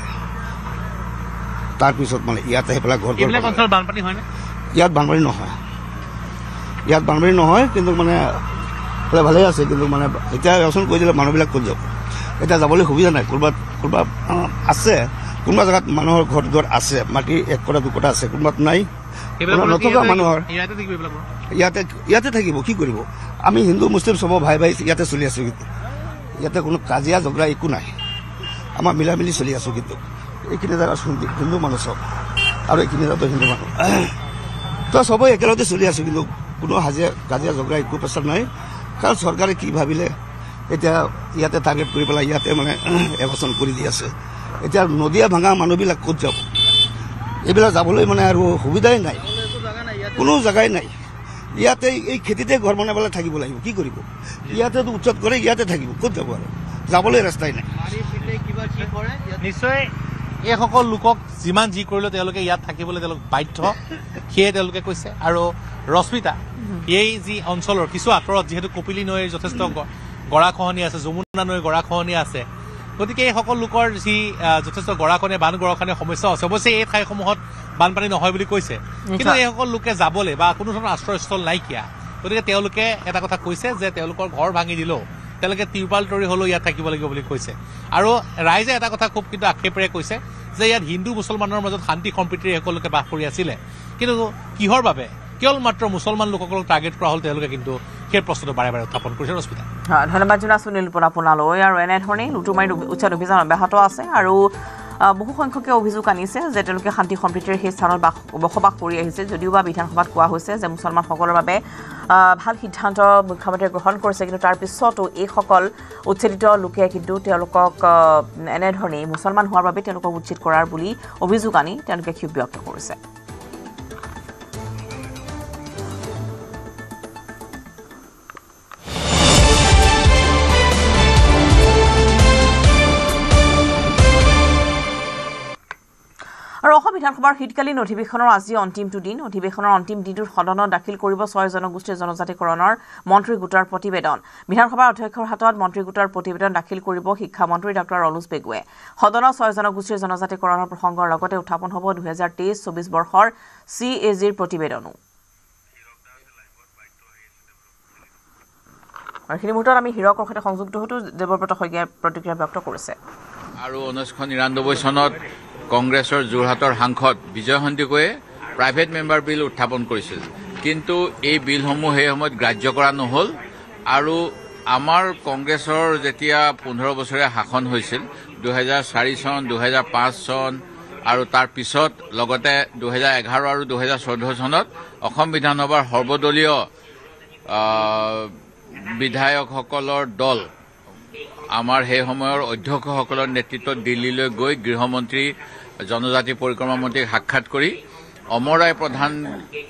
তাৰপিছত মানে ইয়াত আহি পেলাই ঘৰ বানপানী হয়নে? ইয়াত বানপানী নহয়, ইয়াত বানপানী নহয়। কিন্তু মানে ভালেই আছে। কিন্তু মানে এতিয়া ৰচন কৰি দিলে মানুহবিলাক ক'ত যাব? এতিয়া যাবলৈ সুবিধা নাই। ক'ৰবাত আছে, কোনোবা জেগাত মানুহৰ ঘৰ আছে, মাটি 1 কটা 2 কটা আছে, কোনোবাত নাই। নথকা মানুহৰ ইয়াতে থাকিব, কি কৰিব? আমি হিন্দু মুছলিম চব ভাই ইয়াতে চলি আছোঁ। কিন্তু ইয়াতে কোনো কাজিয়া ঝগৰা একো নাই, আমাৰ মিলামিলি চলি আছোঁ। কিন্তু এইখিনি জেগা হিন্দু মানুহ চব, আৰু এইখিনি জেগাতো হিন্দু মানুহ, তো চবেই একেলগতে চলি আছোঁ। কিন্তু কোনো কাজিয়া ঝগৰা একো প্ৰেচাৰ নাই। কাৰণ চৰকাৰে কি ভাবিলে, এতিয়া ইয়াতে টাৰ্গেট কৰি পেলাই ইয়াতে মানে এভাচন কৰি দি আছে। এতিয়া নদীয়া ভাঙা মানুহবিলাক ক'ত যাব? এইবিলাক যাবলৈ মানে আৰু সুবিধাই নাই, কোনো জেগাই নাই। ইয়াতে এই খেতিতে ঘৰ বনাই পেলাই থাকিব লাগিব, কি কৰিব? ইয়াতেতো উচ্ছেদ কৰে, ইয়াতে থাকিব, ক'ত যাব? আৰু যাবলৈ ৰাস্তাই নাই। নিশ্চয় এইসকল লোকক যিমান যি কৰিলেও তেওঁলোকে ইয়াত থাকিবলৈ তেওঁলোক বাধ্য, সেয়ে তেওঁলোকে কৈছে। আৰু ৰশ্মিতা, এই যি অঞ্চলৰ কিছু আঁতৰত যিহেতু কপিলী নৈৰ যথেষ্ট গৰাখহনীয়া আছে, যমুনা নৈৰ গৰাখহনীয়া আছে, গতিকে এই সকল লোকৰ যি যথেষ্ট বান গৰাখহনীয়া সমস্যা আছে। অৱশ্যে এই ঠাইসমূহত বানপানী নহয় বুলি কৈছে, কিন্তু এইসকল লোকে যাবলৈ বা কোনো ধৰণৰ আশ্ৰয়স্থল নাইকিয়া। গতিকে তেওঁলোকে এটা কথা কৈছে যে তেওঁলোকৰ ঘৰ ভাঙি দিলেও তেওঁলোকে তিৰপাল তৰি হ'লেও ইয়াত থাকিব লাগিব বুলি কৈছে। আৰু ৰাইজে এটা কথা খুব কিন্তু আক্ষেপেৰে কৈছে যে ইয়াত হিন্দু মুছলমানৰ মাজত শান্তি সম্প্ৰীতিৰে সকলো লোকে বাস কৰি আছিলে, কিন্তু কিহৰ বাবে কেৱল মাত্ৰ মুছলমান লোকসকলক টাৰ্গেট কৰা হ'ল, তেওঁলোকে কিন্তু সেই প্ৰশ্নটো বাৰে বাৰে উত্থাপন কৰিছে। ৰশ্মিতা, ধন্যবাদ জনাইছো নীলপন আপোনালৈ। আৰু এনেধৰণেই লুটুমাৰী উচ্ছেদ অভিযান অব্যাহত আছে। আৰু বহু সংখ্যকে অভিযোগ আনিছে যে তেওঁলোকে শান্তি সম্প্ৰীতিৰে সেই স্থানত বসবাস কৰি আহিছে। যদিও বা বিধানসভাত কোৱা হৈছে যে মুছলমানসকলৰ বাবে ভাল সিদ্ধান্ত মুখ্যমন্ত্ৰীয়ে গ্ৰহণ কৰিছে, কিন্তু তাৰ পিছতো এইসকল উচ্ছেদিত লোকে কিন্তু তেওঁলোকক এনেধৰণেই মুছলমান হোৱাৰ বাবে তেওঁলোকক উচ্ছেদ কৰাৰ বুলি অভিযোগ আনি তেওঁলোকে ক্ষোভ ব্যক্ত কৰিছে। আৰু অসম বিধানসভাৰ শীতকালীন অধিৱেশনৰ আজি অন্তিমটো দিন। অধিৱেশনৰ অন্তিম দিনটোত সদনত দাখিল কৰিব 6 জনগোষ্ঠীৰ জনজাতিকৰণৰ মন্ত্ৰী গোটৰ প্ৰতিবেদন। বিধানসভাৰ অধ্যক্ষৰ হাতত মন্ত্ৰী গোটৰ প্ৰতিবেদন দাখিল কৰিব শিক্ষামন্ত্ৰী ডঃ অলুজ পেগুৱে। সদনত 6 জনগোষ্ঠীৰ জনজাতিকৰণৰ প্ৰসংগৰ লগতে উত্থাপন হ'ব 2023-24 বৰ্ষৰ CAGৰ প্ৰতিবেদনো। এইখিনি মুহূৰ্তত আমি হীৰকৰ সৈতে সংযুক্ত হতো। দেৱব্ৰত শইকীয়াই প্ৰতিক্ৰিয়া ব্যক্ত কৰিছে। আৰু 1999 চনত কংগ্ৰেছৰ যোৰহাটৰ সাংসদ বিজয় সন্দিকৈয়ে প্ৰাইভেট মেম্বাৰ বিল উত্থাপন কৰিছিল, কিন্তু এই বিলসমূহ সেই সময়ত গ্ৰাহ্য কৰা নহ'ল। আৰু আমাৰ কংগ্ৰেছৰ যেতিয়া 15 বছৰীয়া শাসন হৈছিল 2004 চন 2005 চন আৰু তাৰ পিছত লগতে 2011 আৰু 2014 চনত অসম বিধানসভাৰ সৰ্বদলীয় বিধায়কসকলৰ দল আমাৰ সেই সময়ৰ অধ্যক্ষসকলৰ নেতৃত্বত দিল্লীলৈ গৈ গৃহমন্ত্ৰী জনজাতি পৰিক্ৰমা মন্ত্ৰীক সাক্ষাৎ কৰি অমৰ ৰায় প্ৰধান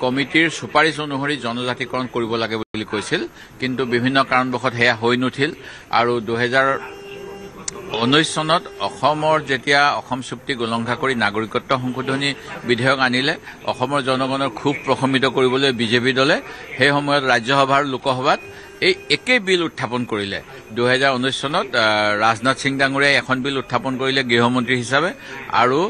কমিটিৰ সুপাৰিশ অনুসৰি জনজাতিকৰণ কৰিব লাগে বুলি কৈছিল, কিন্তু বিভিন্ন কাৰণবশত সেয়া হৈ নুঠিল। আৰু 2019 চনত অসমৰ যেতিয়া অসম চুক্তিক উলংঘা কৰি নাগৰিকত্ব সংশোধনী বিধেয়ক আনিলে, অসমৰ জনগণৰ ক্ষোভ প্ৰশমিত কৰিবলৈ বিজেপি দলে সেই সময়ত ৰাজ্যসভা আৰু লোকসভাত এই একে বিল উত্থাপন কৰিলে। 2019 চনত ৰাজনাথ সিং ডাঙৰীয়াই এখন বিল উত্থাপন কৰিলে গৃহমন্ত্ৰী হিচাপে, আৰু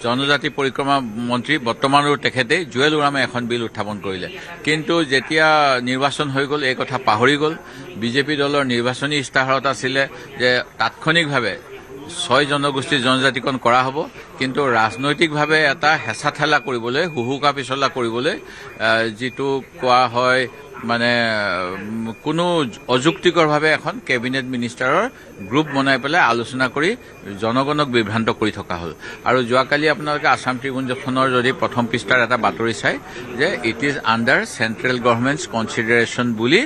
জনজাতি পৰিক্ৰমা মন্ত্ৰী বৰ্তমানৰ তেখেতে জুৱেল ওৰামে এখন বিল উত্থাপন কৰিলে। কিন্তু যেতিয়া নিৰ্বাচন হৈ গ'ল এই কথা পাহৰি গ'ল। বিজেপি দলৰ নিৰ্বাচনী ইস্তাহাৰত আছিলে যে তাৎক্ষণিকভাৱে 6 জনগোষ্ঠীৰ জনজাতিকৰণ কৰা হ'ব, কিন্তু ৰাজনৈতিকভাৱে এটা হেঁচা ঠেলা কৰিবলৈ, হুহুকা পিছলা কৰিবলৈ, যিটো কোৱা হয় মানে কোনো অযুক্তিকৰভাৱে এখন কেবিনেট মিনিষ্টাৰৰ গ্ৰুপ বনাই পেলাই আলোচনা কৰি জনগণক বিভ্ৰান্ত কৰি থকা হ'ল। আৰু যোৱাকালি আপোনালোকে আছাম ট্ৰিবিউনখনৰ যদি প্ৰথম পৃষ্ঠাৰ এটা বাতৰি চাই যে it is under central গভৰ্ণমেণ্টছ consideration বুলি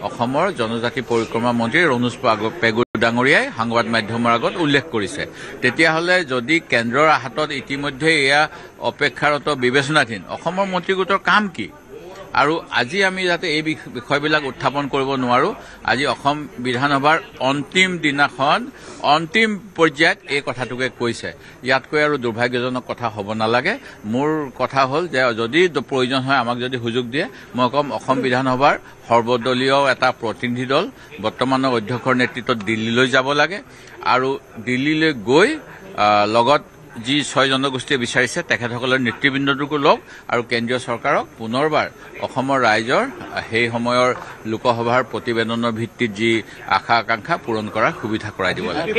অসমৰ জনজাতি পৰিক্ৰমা মন্ত্ৰী ৰণোজ পেগু ডাঙৰীয়াই সংবাদ মাধ্যমৰ আগত উল্লেখ কৰিছে। তেতিয়াহ'লে যদি কেন্দ্ৰৰ হাতত ইতিমধ্যে এয়া অপেক্ষাৰত বিবেচনাধীন, অসমৰ মন্ত্ৰী গোটৰ কাম কি? আৰু আজি আমি যাতে এই বিষয়বিলাক উত্থাপন কৰিব নোৱাৰো, আজি অসম বিধানসভাৰ অন্তিম দিনাখন অন্তিম পৰ্যায়ত এই কথাটোকে কৈছে। ইয়াতকৈ আৰু দুৰ্ভাগ্যজনক কথা হ'ব নালাগে। মোৰ কথা হ'ল যে যদি প্ৰয়োজন হয় আমাক যদি সুযোগ দিয়ে, মই ক'ম অসম বিধানসভাৰ সৰ্বদলীয় এটা প্ৰতিনিধি দল বৰ্তমানৰ অধ্যক্ষৰ নেতৃত্বত দিল্লীলৈ যাব লাগে, আৰু দিল্লীলৈ গৈ লগত যি 6 জনগোষ্ঠীয়ে বিচাৰিছে তেখেতসকলৰ নেতৃবৃন্দটোকো লওক, আৰু কেন্দ্ৰীয় চৰকাৰক পুনৰবাৰ অসমৰ ৰাইজৰ সেই সময়ৰ লোকসভাৰ প্ৰতিবেদনৰ ভিত্তিত যি আশা আকাংক্ষা পূৰণ কৰাৰ সুবিধা কৰাই দিব লাগে।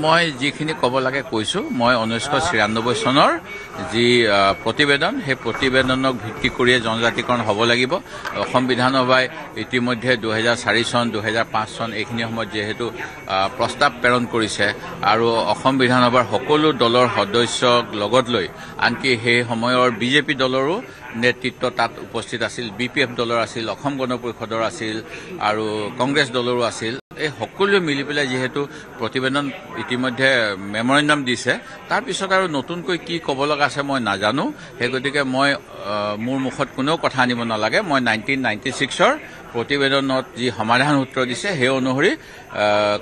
মই যিখিনি ক'ব লাগে কৈছো। মই 1996 চনৰ যি প্ৰতিবেদন, সেই প্ৰতিবেদনক ভিত্তি কৰিয়ে জনজাতিকৰণ হ'ব লাগিব। অসম বিধানসভাই ইতিমধ্যে 2004 চন 2005 চন এইখিনি সময়ত যিহেতু প্ৰস্তাৱ প্ৰেৰণ কৰিছে, আৰু অসম বিধানসভাৰ সকলো দলৰ সদস্যক লগত লৈ, আনকি সেই সময়ৰ বিজেপি দলৰো নেতৃত্ব তাত উপস্থিত আছিল, BPF দলৰ আছিল, অসম গণ পৰিষদৰ আছিল, আৰু কংগ্ৰেছ দলৰো আছিল। এই সকলোৱে মিলি পেলাই যিহেতু প্ৰতিবেদন ইতিমধ্যে মেমৰেণ্ডাম দিছে, তাৰপিছত আৰু নতুনকৈ কি ক'ব লগা আছে মই নাজানো। সেই গতিকে মই মোৰ মুখত কোনেও কথা আনিব নালাগে। মই 1996 প্ৰতিবেদনত যি সমাধান সূত্ৰ দিছে সেই অনুসৰি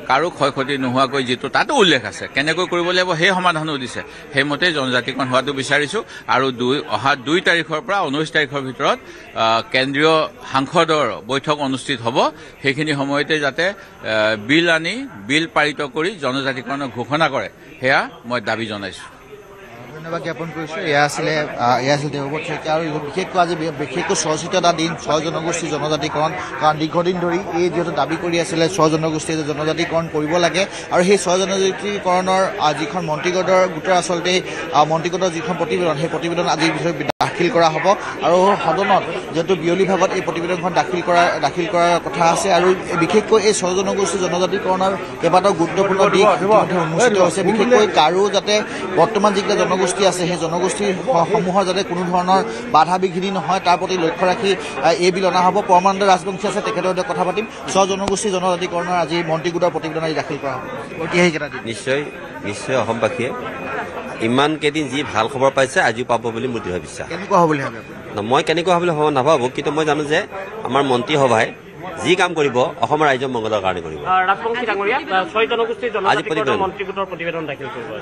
কাৰো ক্ষয় ক্ষতি নোহোৱাকৈ যিটো তাতো উল্লেখ আছে কেনেকৈ কৰিব লাগিব সেই সমাধানো দিছে, সেইমতে জনজাতিকৰণ হোৱাটো বিচাৰিছো। আৰু অহা 2 তাৰিখৰ পৰা 19 তাৰিখৰ ভিতৰত কেন্দ্ৰীয় সাংসদৰ বৈঠক অনুষ্ঠিত হ'ব। সেইখিনি সময়তে যাতে বিল পাৰিত কৰি জনজাতিকৰণৰ ঘোষণা কৰে, সেয়া মই দাবী জনাইছো। ধন্যবাদ জ্ঞাপন কৰিছোঁ। এয়া আছিল দেৱব্ৰত শইকীয়া। আৰু বিশেষকৈ আজি বিশেষকৈ চৰ্চিত এটা দিন 6 জনগোষ্ঠীৰ জনজাতিকৰণ, কাৰণ দীৰ্ঘদিন ধৰি এই যিহেতু দাবী কৰি আছিলে 6 জনগোষ্ঠীয়ে যে জনজাতিকৰণ কৰিব লাগে, আৰু সেই 6 জনজাতিকৰণৰ যিখন মন্ত্ৰীগোটৰ আচলতে মন্ত্ৰীগোটৰ যিখন প্ৰতিবেদন, সেই প্ৰতিবেদন আজিৰ বিষয়ে দাখিল কৰা হ'ব। আৰু সদনত যিহেতু বিয়লি ভাগত এই প্ৰতিবেদনখন দাখিল কৰাৰ কথা আছে, আৰু বিশেষকৈ এই 6 জনগোষ্ঠীৰ জনজাতিকৰণৰ কেইবাটাও গুৰুত্বপূৰ্ণ দিশ ইতিমধ্যে উন্মোচিত হৈছে। বিশেষকৈ কাৰো যাতে বৰ্তমান যিকেইটা জনগোষ্ঠী আছে সেই জনগোষ্ঠীসমূহৰ যাতে কোনো ধৰণৰ বাধা বিঘিনি নহয় তাৰ প্ৰতি লক্ষ্য ৰাখি এই বিল অনা হ'ব। পৰমানন্দ ৰাজবংশী আছে, তেখেতৰ সৈতে কথা পাতিম। 6 জনগোষ্ঠী জনজাতিকৰণৰ আজি মন্ত্ৰীগোটৰ প্ৰতিবেদন আজি দাখিল কৰা হ'ব। ঐতিহাসিক এটা দিন। নিশ্চয় অসমবাসীয়ে ইমান কেইদিন যি ভাল খবৰ পাইছে আজিও পাব বুলি মোৰ দৃঢ় বিশ্বাস। কেনেকুৱা হ'ব বুলি ভাবে? মই কেনেকুৱা হ'ব বুলি নাভাবোঁ, কিন্তু মই জানো যে আমাৰ মন্ত্ৰীসভাই যি কাম কৰিব অসমৰ ৰাইজৰ মংগলৰ কাৰণে কৰিব।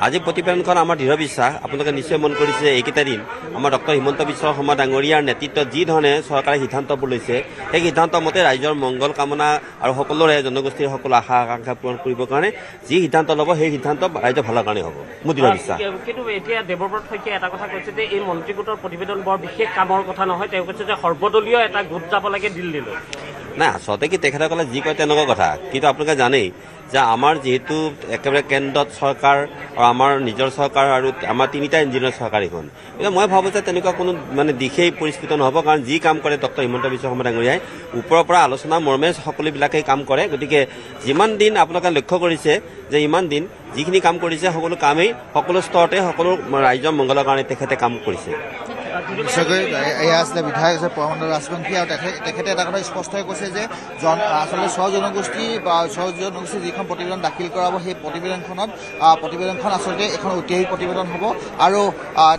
আজি প্ৰতিবেদনখন আমাৰ দৃঢ় বিশ্বাস। আপোনালোকে নিশ্চয় মন কৰিছে এইকেইটা দিন আমাৰ ডক্টৰ হিমন্ত বিশ্ব শৰ্মা ডাঙৰীয়াৰ নেতৃত্বত যি ধৰণে চৰকাৰে সিদ্ধান্তবোৰ লৈছে, সেই সিদ্ধান্ত মতে ৰাইজৰ মংগল কামনা আৰু সকলোৰে জনগোষ্ঠীৰ সকলো আশা আকাংক্ষা পূৰণ কৰিবৰ কাৰণে যি সিদ্ধান্ত ল'ব সেই সিদ্ধান্ত ৰাইজৰ ভালৰ কাৰণে হ'ব, মোৰ দৃঢ় বিশ্বাস। কিন্তু এতিয়া দেৱব্ৰত শইকীয়াই এটা কথা কৈছে যে এই মন্ত্ৰীগোটৰ প্ৰতিবেদন বৰ বিশেষ কামৰ কথা নহয়। তেওঁ কৈছে যে সৰ্বদলীয় এটা গোট যাব লাগে দিল্লীলৈ। নাই, আচলতে কি তেখেতসকলে যি কয় তেনেকুৱা কথা, কিন্তু আপোনালোকে জানেই যে আমাৰ যিহেতু একেবাৰে কেন্দ্ৰত চৰকাৰ আৰু আমাৰ নিজৰ চৰকাৰ আৰু আমাৰ 3টা ইঞ্জিনৰ চৰকাৰ এখন, এতিয়া মই ভাবোঁ যে তেনেকুৱা কোনো দিশেই পৰিস্ফুট নহ'ব। কাৰণ যি কাম কৰে ডক্টৰ হিমন্ত বিশ্ব শৰ্মা ডাঙৰীয়াই ওপৰৰ পৰা আলোচনা মৰ্মে সকলোবিলাকেই কাম কৰে। গতিকে যিমান দিন আপোনালোকে লক্ষ্য কৰিছে যে ইমান দিন যিখিনি কাম কৰিছে সকলো কামেই সকলো স্তৰতে সকলো ৰাইজৰ মংগলৰ কাৰণে তেখেতে কাম কৰিছে। নিশ্চয়কৈ এয়া আছিলে বিধায়ক আছে পৰমানন্দ ৰাজবংশী আৰু তেখেতে এটা কথা স্পষ্টকৈ কৈছে যে আচলতে স্ব-জনগোষ্ঠী বা স্ব-জনগোষ্ঠী যিখন প্ৰতিবেদন দাখিল কৰাব সেই প্ৰতিবেদনখন আচলতে এখন ঐতিহাসিক প্ৰতিবেদন হ'ব আৰু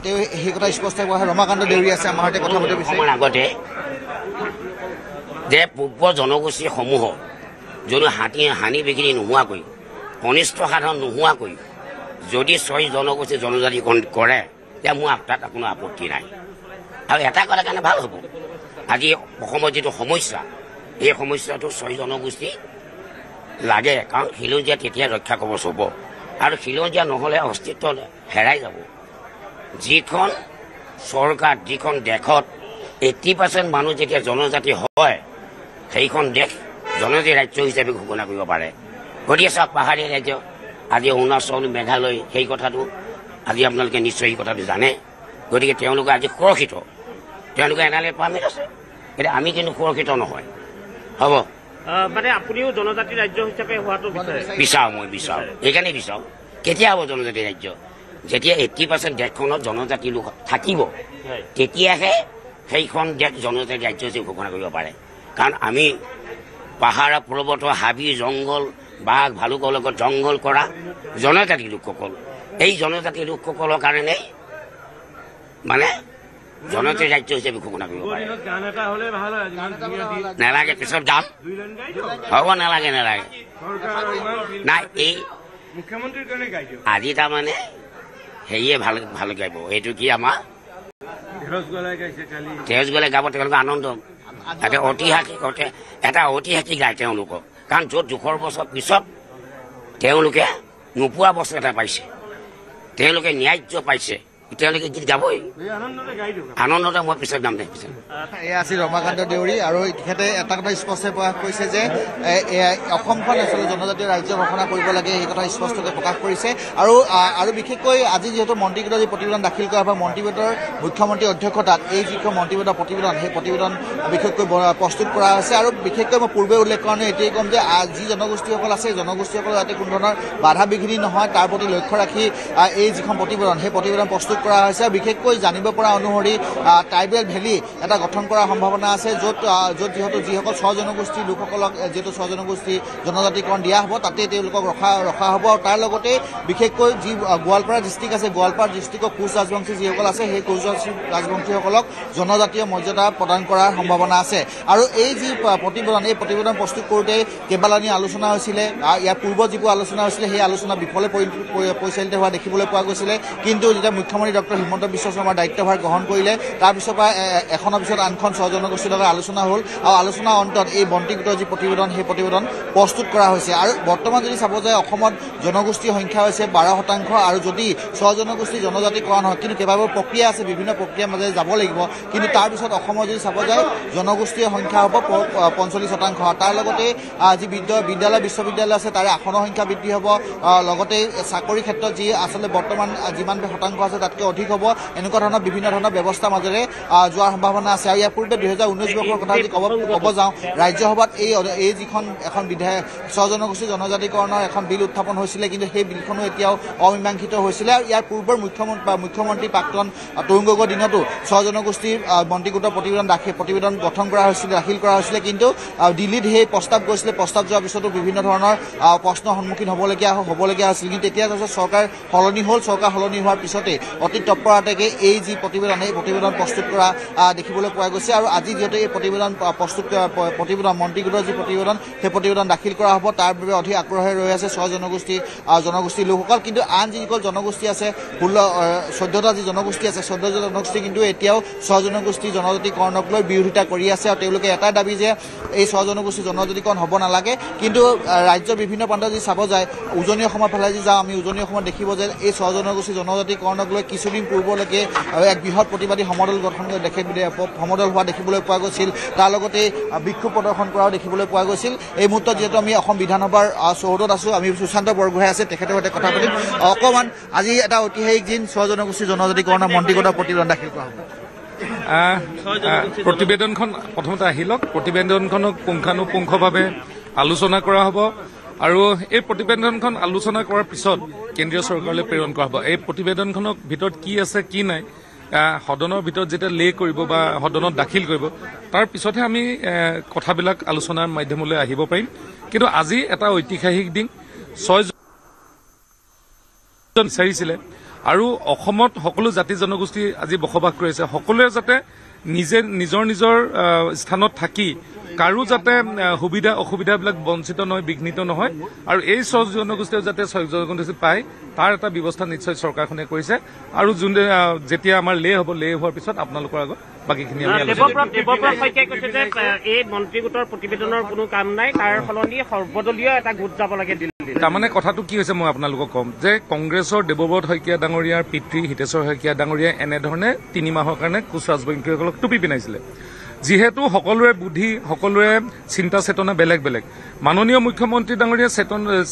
তেওঁ সেই কথা স্পষ্টকৈ কোৱা ৰমাকান্ত দেউৰী আছে আমাৰ সৈতে কথা পাতিব বিচাৰিম। আগতে যে পূৰ্ব জনগোষ্ঠীসমূহ যদি হানি বিক্ৰী নোহোৱাকৈ অনিষ্ট সাধন নোহোৱাকৈ যদি জনগোষ্ঠী জনজাতিকৰণ কৰে তেতিয়া মোৰ তাত কোনো আপত্তি নাই আৰু এটা কথা কাৰণে ভাল হ'ব। আজি অসমৰ যিটো সমস্যা এই সমস্যাটো জনগোষ্ঠী লাগে কাৰণ খিলঞ্জীয়া তেতিয়া ৰক্ষা কৱচ হ'ব আৰু খিলঞ্জীয়া নহ'লে অস্তিত্ব হেৰাই যাব। যিখন চৰকাৰ যিখন দেশত 80% মানুহ যেতিয়া জনজাতি হয় সেইখন দেশ জনজাতি ৰাজ্য হিচাপে ঘোষণা কৰিব পাৰে। গতিকে চাওক পাহাৰীয়া ৰাজ্য আজি অৰুণাচল মেঘালয় সেই কথাটো আজি আপোনালোকে নিশ্চয় এই কথাটো জানে। গতিকে তেওঁলোকে আজি সুৰক্ষিত, তেওঁলোকে এনালে পাৰ্মিট আছে, এতিয়া আমি কিন্তু সুৰক্ষিত নহয়। হ'ব মানে আপুনিও জনজাতি ৰাজ্য হিচাপে হোৱাটো বিচাৰোঁ, মই বিচাৰোঁ, সেইকাৰণে বিচাৰোঁ। কেতিয়া হ'ব জনজাতি ৰাজ্য? যেতিয়া 80% দেশখনত জনজাতি লোক থাকিব তেতিয়াহে সেইখন দেশ জনজাতি ৰাজ্য হিচাপে ঘোষণা কৰিব পাৰে। কাৰণ আমি পাহাৰ পৰ্বত হাবি জংঘল বাঘ ভালুকৰ লগত জংঘল কৰা জনজাতি লোকসকল, এই জনজাতি লোকসকলৰ কাৰণে মানে জনজাতি ৰাজ্য হিচাপে ঘোষণা কৰিব পাৰে। নালাগে, পিছত যাম, হ'ব, নালাগে নাই। এই আজি তাৰমানে হেৰিয়ে ভাল গাব, এইটো কি আমাৰ তেজ গলে গাব, তেওঁলোকে আনন্দ এটা ঐতিহাসিক গায় তেওঁলোকক। কাৰণ য'ত 200 বছৰ পিছত তেওঁলোকে নোপোৱা বস্তু এটা পাইছে, তেওঁলোকে ন্যায্য পাইছে, তেওঁলোকে গীত গাবই আনন্দতে। মই পিছত গাম দে। এয়া আছিল ৰমাকান্ত দেউৰী আৰু তেখেতে এটা কথা স্পষ্ট প্ৰকাশ কৰিছে যে অসমখন আচলতে জনজাতীয় ৰাজ্য ঘোষণা কৰিব লাগে, এই কথা স্পষ্টকৈ প্ৰকাশ কৰিছে। আৰু বিশেষকৈ আজি যিহেতু মন্ত্ৰীগোটৰ যি প্ৰতিবেদন দাখিল কৰা হয় মন্ত্ৰীগোটৰ মুখ্যমন্ত্ৰীৰ অধ্যক্ষতাত এই যিখন মন্ত্ৰীগোটৰ প্ৰতিবেদন সেই প্ৰতিবেদন বিশেষকৈ প্ৰস্তুত কৰা হৈছে। আৰু বিশেষকৈ মই পূৰ্বে উল্লেখ কাৰণে এতিয়াই ক'ম যে যি জনগোষ্ঠীসকল আছে জনগোষ্ঠীসকলৰ যাতে কোনো ধৰণৰ বাধা বিঘিনি নহয় তাৰ প্ৰতি লক্ষ্য ৰাখি এই যিখন প্ৰতিবেদন সেই প্ৰতিবেদন প্ৰস্তুত কৰা হৈছে। বিশেষকৈ জানিব পৰা অনুসৰি ট্ৰাইবেল ভেলী এটা গঠন কৰাৰ সম্ভাৱনা আছে, য'ত যিসকল স্ব-জনগোষ্ঠীৰ লোকসকলক যিহেতু স্ব-জনগোষ্ঠী জনজাতিকৰণ দিয়া হ'ব তাতে তেওঁলোকক ৰখা হ'ব। আৰু তাৰ লগতে বিশেষকৈ যি গোৱালপাৰা ডিষ্ট্ৰিক্ট আছে, গোৱালপাৰা ডিষ্ট্ৰিক্টৰ কোচ ৰাজবংশী যিসকল আছে সেই কোচ ৰাজবংশীসকলক জনজাতীয় মৰ্যাদা প্ৰদান কৰাৰ সম্ভাৱনা আছে। আৰু এই যি প্ৰতিবেদন প্ৰস্তুত কৰোঁতে কেইবালানি আলোচনা হৈছিলে, ইয়াৰ পূৰ্ব যিবোৰ আলোচনা হৈছিলে সেই আলোচনা বিফলে পৰিচালিত হোৱা দেখিবলৈ পোৱা গৈছিলে। কিন্তু যেতিয়া মুখ্যমন্ত্ৰী ডক্টৰ হিমন্ত বিশ্ব শৰ্মাৰ দায়িত্বভাৰ গ্ৰহণ কৰিলে তাৰপিছৰ পৰা এখনৰ পিছত আনখন স্ব-জনগোষ্ঠীৰ লগত আলোচনা হ'ল আৰু আলোচনাৰ অন্তত এই মন্ত্ৰীগোটৰ যি প্ৰতিবেদন সেই প্ৰতিবেদন প্ৰস্তুত কৰা হৈছে। আৰু বৰ্তমান যদি চাব যায় অসমত জনগোষ্ঠীৰ সংখ্যা হৈছে 12% আৰু যদি স্ব-জনগোষ্ঠী জনজাতিকৰণ হয় কিন্তু কেইবাবাৰো প্ৰক্ৰিয়া আছে, বিভিন্ন প্ৰক্ৰিয়াৰ মাজেৰে যাব লাগিব। কিন্তু তাৰপিছত অসমত যদি চাব যায় জনগোষ্ঠীৰ সংখ্যা হ'ব 45%। তাৰ লগতে যি বিদ্যালয় বিশ্ববিদ্যালয় আছে তাৰে আসনৰ সংখ্যা বৃদ্ধি হ'ব, লগতে চাকৰিৰ ক্ষেত্ৰত যি আচলতে বৰ্তমান যিমান শতাংশ আছে তাতকৈ অধিক হ'ব। এনেকুৱা ধৰণৰ বিভিন্ন ধৰণৰ ব্যৱস্থাৰ মাজেৰে যোৱাৰ সম্ভাৱনা আছে। আৰু ইয়াৰ পূৰ্বে 2019 বৰ্ষৰ কথা যদি ক'ব যাওঁ ৰাজ্যসভাত এই যিখন এখন স্ব-জনগোষ্ঠী জনজাতিকৰণৰ এখন বিল উত্থাপন হৈছিলে কিন্তু সেই বিলখনো এতিয়াও অমীমাংসিত হৈছিলে। আৰু ইয়াৰ পূৰ্বৰ মুখ্যমন্ত্ৰী প্ৰাক্তন তৰুণ গগৈৰ দিনতো স্ব-জনগোষ্ঠীৰ মন্ত্ৰীগোটৰ প্ৰতিবেদন গঠন কৰা হৈছিলে, দাখিল কৰা হৈছিলে। কিন্তু দিল্লীত সেই প্ৰস্তাৱ গৈছিলে, প্ৰস্তাৱ যোৱাৰ পিছতো বিভিন্ন ধৰণৰ প্ৰশ্নৰ সন্মুখীন হ'বলগীয়া হৈছিল। কিন্তু তেতিয়া চৰকাৰ সলনি হ'ল, চৰকাৰ সলনি হোৱাৰ পিছতে অতি তৎপৰতাকে এই যি প্ৰতিবেদন এই প্ৰতিবেদন প্ৰস্তুত কৰা দেখিবলৈ পোৱা গৈছে। আৰু আজি যিহেতু এই প্ৰতিবেদন মন্ত্ৰীগোটৰ যি প্ৰতিবেদন সেই প্ৰতিবেদন দাখিল কৰা হ'ব তাৰ বাবে অধিক আগ্ৰহে ৰৈ আছে জনগোষ্ঠীৰ লোকসকল। কিন্তু আন যিসকল জনগোষ্ঠী আছে 14টা যি জনগোষ্ঠী আছে 14টা জনগোষ্ঠী কিন্তু এতিয়াও স্ব-জনগোষ্ঠী জনজাতিকৰণক লৈ বিৰোধিতা কৰি আছে। আৰু তেওঁলোকে এটাই দাবী যে এই স্ব-জনগোষ্ঠী জনজাতিকৰণ হ'ব নালাগে। কিন্তু ৰাজ্যৰ বিভিন্ন প্ৰান্তত যদি চাব যায় উজনি অসমৰ ফালে যদি যাওঁ আমি উজনি অসমত দেখিব যে এই স্ব-জনগোষ্ঠী জনজাতিকৰণক লৈ কিছুদিন পূৰ্বলৈকে এক বৃহৎ প্ৰতিবাদী সমদল হোৱা দেখিবলৈ পোৱা গৈছিল। তাৰ লগতে বিক্ষোভ প্ৰদৰ্শন কৰাও দেখিবলৈ পোৱা গৈছিল। এই মুহূৰ্তত যিহেতু আমি অসম বিধানসভাৰ চৌহদত আছোঁ, আমি সুশান্ত বৰগোহাঁই আছে তেখেতৰ সৈতে কথা পাতিম। অকণমান আজি এটা ঐতিহাসিক দিন স্ব-জনগোষ্ঠী জনজাতিকৰণৰ মন্ত্ৰীগোটৰ প্ৰতিবেদন দাখিল কৰা হ'ব। প্ৰতিবেদনখন প্ৰথমতে আহি লওক, প্ৰতিবেদনখনক পুংখানুপুংখভাৱে আলোচনা কৰা হ'ব আৰু এই প্ৰতিবেদনখন আলোচনা কৰাৰ পিছত কেন্দ্ৰীয় চৰকাৰলৈ প্ৰেৰণ কৰা হ'ব। এই প্ৰতিবেদনখনৰ ভিতৰত কি আছে কি নাই সদনৰ ভিতৰত যেতিয়া লে কৰিব বা সদনত দাখিল কৰিব তাৰ পিছতহে আমি কথাবিলাক আলোচনাৰ মাধ্যমলৈ আহিব পাৰিম কিন্তু আজি এটা ঐতিহাসিক দিন 6 জন বিচাৰিছিলে আৰু অসমত সকলো জাতি জনগোষ্ঠী আজি বসবাস কৰি আছে সকলোৱে যাতে নিজৰ স্থানত থাকি কাৰো যাতে সুবিধা অসুবিধাবিলাক বঞ্চিত নহয় বিঘ্নিত নহয় আৰু এই 6 জনগোষ্ঠীও যাতে 6 জনগোষ্ঠী পায় তাৰ এটা ব্যৱস্থা নিশ্চয় চৰকাৰখনে কৰিছে আৰু যেতিয়া আমাৰ লে হোৱাৰ পিছত আপোনালোকৰ আগত বাকীখিনি আমি এই মন্ত্ৰী গোটৰ প্ৰতিবেদনৰ কোনো কাম নাই তাৰ সলনি সৰ্বদলীয় এটা গোট যাব লাগে দিল্লীত তাৰমানে কথাটো কি হৈছে মই আপোনালোকক ক'ম যে কংগ্ৰেছৰ দেৱব্ৰত শইকীয়া ডাঙৰীয়াৰ পিতৃ হিতেশ্বৰ শইকীয়া ডাঙৰীয়াই এনেধৰণে 3 মাহৰ কাৰণে কোচ ৰাজবংশীসকলক টুপি পিন্ধাইছিলে যিহেতু সকলোৰে বুদ্ধি সকলোৰে চিন্তা চেতনা বেলেগ বেলেগ মাননীয় মুখ্যমন্ত্ৰী ডাঙৰীয়া